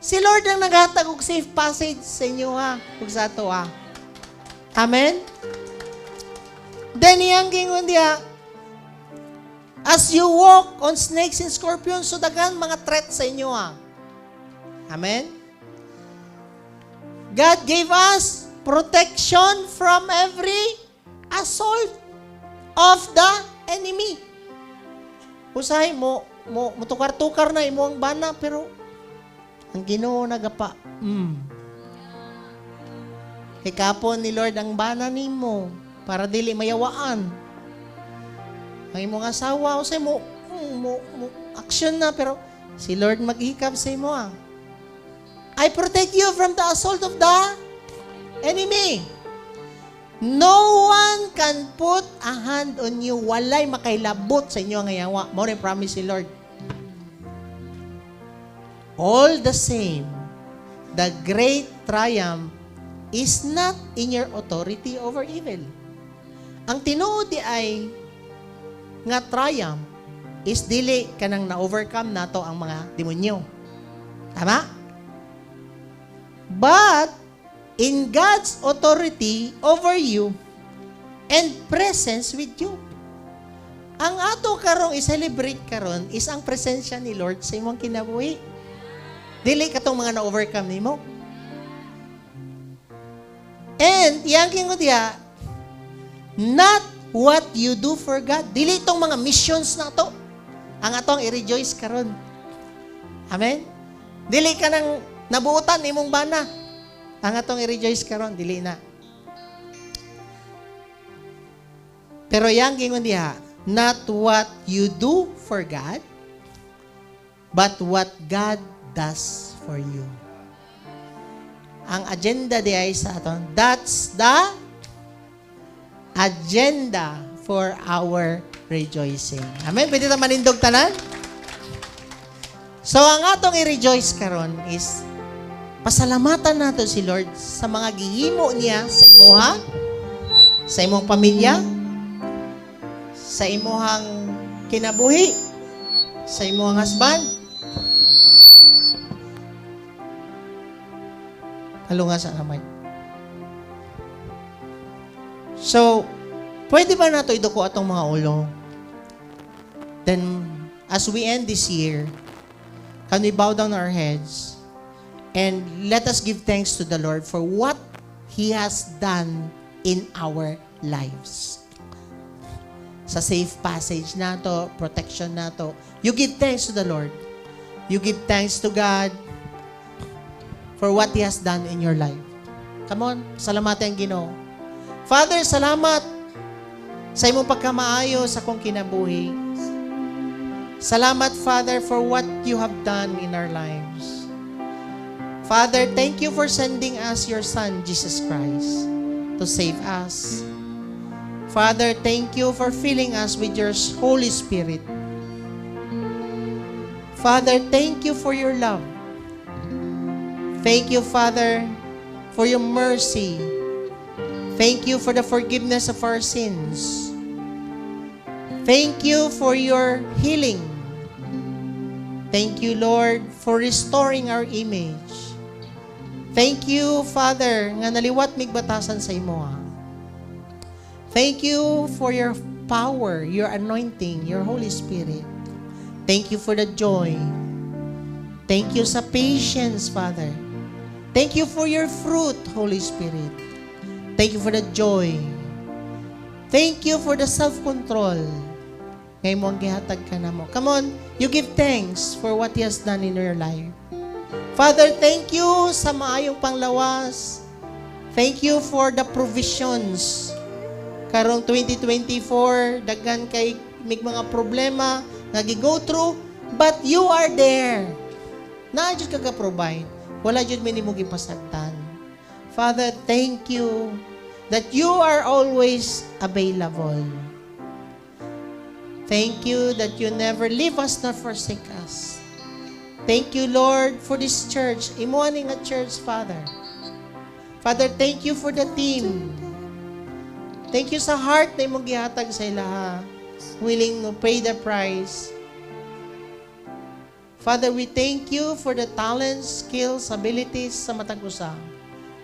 Si Lord ang naghatag og safe passage sa inyo ha. Ug sa ato ha. Amen? Then iyang gingon diha, as you walk on snakes and scorpions, so dagan mga threat sa inyo ha. Amen? God gave us protection from every assault of the enemy. Usahay mo mutukar-tukar na imo ang bana, pero ang Ginoo nagapa. Ikapon ni Lord ang bana nimo para dili mayawaan. Ang imong asawa usay mo action na, pero si Lord maghikap sa imo. I protect you from the assault of the enemy. No one can put a hand on you. Walay makailabot sa inyo ang yawa. Mo rin promise si Lord. All the same, the great triumph is not in your authority over evil. Ang tinuod di ay nga triumph is dili kanang na-overcome nato ang mga demonyo. Tama? But in God's authority over you and presence with you. Ang ato karong i-celebrate karon is ang presensya ni Lord sa imong kinabuhi. Dili katong mga na-overcome nimo. And yang kingo diya, not what you do for God. Dili itong mga missions na to. Ang atong i-rejoice karon. Amen? Dili ka nang nabuutan imong bana. Ang atong i-rejoice karon, dili na. Pero yang gingon diha, not what you do for God, but what God does for you. Ang agenda di ay sa aton, that's the agenda for our rejoicing. Amen? Pwede ta manindog tanan? So, ang atong i-rejoice karon is pasalamatan nato si Lord sa mga gihimo niya sa imuha, sa imong pamilya, sa imuhang kinabuhi, sa imuhang husband. Halunga sa kamay. So, pwede ba nato iduko atong mga ulo? Then, as we end this year, can we bow down our heads and let us give thanks to the Lord for what He has done in our lives. Sa safe passage nato, protection nato, you give thanks to the Lord. You give thanks to God for what He has done in your life. Come on, salamatan ang Ginoo. Father, salamat sa imong pagkamaayo sa akong kinabuhi. Salamat, Father, for what you have done in our lives. Father, thank you for sending us your Son, Jesus Christ, to save us. Father, thank you for filling us with your Holy Spirit. Father, thank you for your love. Thank you, Father, for your mercy. Thank you for the forgiveness of our sins. Thank you for your healing. Thank you, Lord, for restoring our image. Thank you, Father, nga naliwat migbatasan sa imo. Thank you for your power, your anointing, your Holy Spirit. Thank you for the joy. Thank you sa patience, Father. Thank you for your fruit, Holy Spirit. Thank you for the joy. Thank you for the self-control. Ngayon mo ang gihatag ka na mo. Come on, you give thanks for what He has done in your life. Father, thank you sa maayong panglawas. Thank you for the provisions. Karong 2024, daghan kay may mga problema nga gi-go through, but you are there. Na-adjust ka ka-provide. Wala jud minimo gipasagtan. Father, thank you that you are always available. Thank you that you never leave us nor forsake us. Thank you, Lord, for this church. Imuaning nga church, Father. Father, thank you for the team. Thank you sa heart na imong gihatag sa ilaha. Willing to pay the price. Father, we thank you for the talents, skills, abilities sa matag usa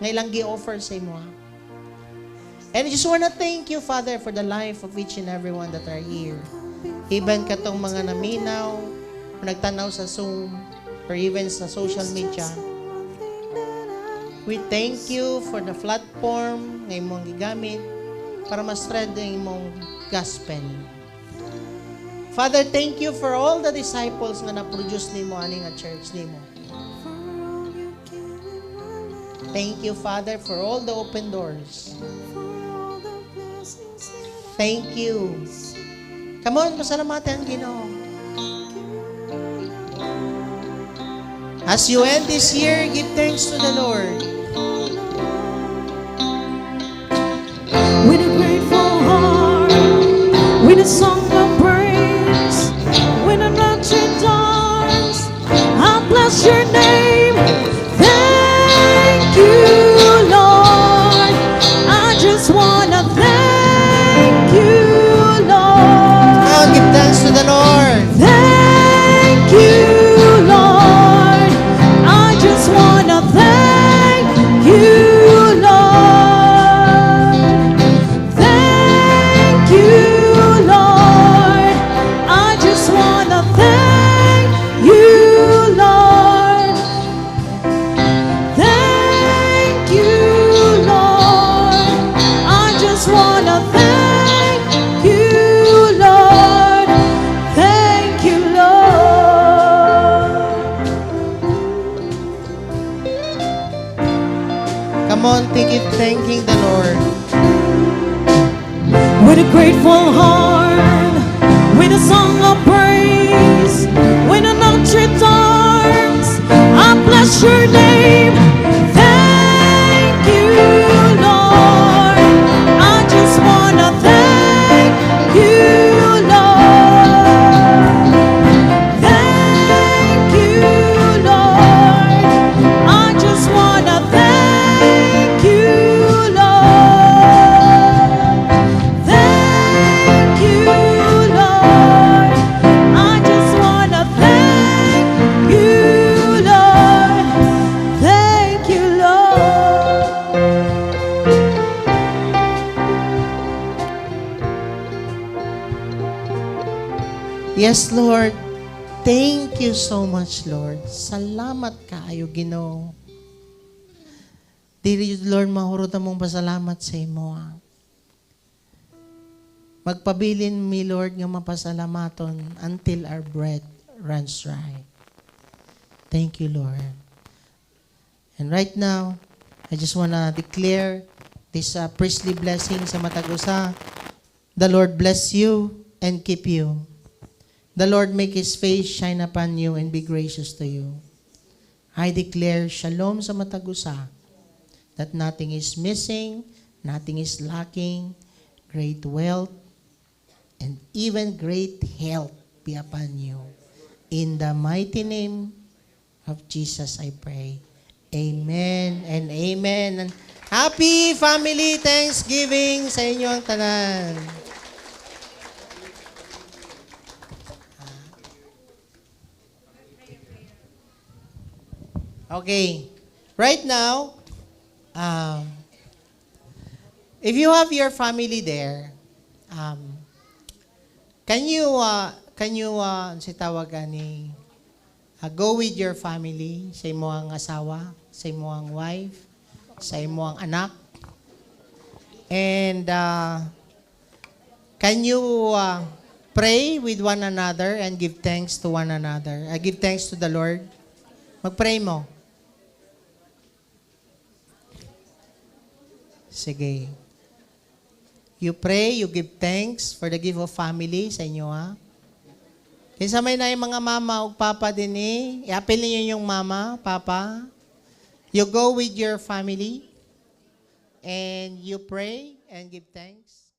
nga ilang gi-offer sa imo. And I just want to thank you, Father, for the life of each and everyone that are here. Even katong mga naminaw, nagtanaw sa Zoom, or even sa social media. We thank you for the platform nga imong gigamit para ma-spread ang imong gospel. Father, thank you for all the disciples nga na-produce nimo ani nga church nimo. Thank you, Father, for all the open doors. Thank you. Come on, pasalamatan Ginoo. As you end this year, give thanks to the Lord. With a grateful heart, with a song of praise, with an outstretched arms, I'll bless your name. Thank you, Lord. I just wanna thank you, Lord. Now give thanks to the Lord. Thank you, Lord. I just wanna thank you, Lord. Thank you, Lord. I just wanna thank you, Lord. Thank you, Lord. I just wanna thank you, Lord. Thank you, Lord. Come on, keep thanking the Lord. With a grateful heart, with a song of praise, with an outstretched arms, I bless your name. Thank you, Lord. I just wanna thank you, Lord. Thank you, Lord. I just wanna thank you, Lord. Thank you, Lord. I just wanna thank you, Lord. Thank you, Lord. Yes, Lord. Thank you so much, Lord. Salamat kaayo, Ginoo. Dili Lord mahurot among pasalamat sa imo. Magpabilin mi, Lord, nga mapasalamaton until our breath runs dry. Thank you, Lord. And right now, I just want to declare this priestly blessing sa matag usa. The Lord bless you and keep you. The Lord make His face shine upon you and be gracious to you. I declare shalom sa matag usa, that nothing is missing, nothing is lacking, great wealth, and even great health be upon you. In the mighty name of Jesus, I pray. Amen and amen. And happy family Thanksgiving sa inyong tanan. Okay. Right now, if you have your family there, can you si tawagan ni go with your family, sa imong asawa, sa imong wife, sa imong anak, and can you pray with one another and give thanks to one another? Give thanks to the Lord. Mag-pray mo. Sige. You pray, you give thanks for the gift of family sa inyo, ha? Kaysa may na yung mga mama o papa din i-appeal niyo yung mama, papa. You go with your family and you pray and give thanks.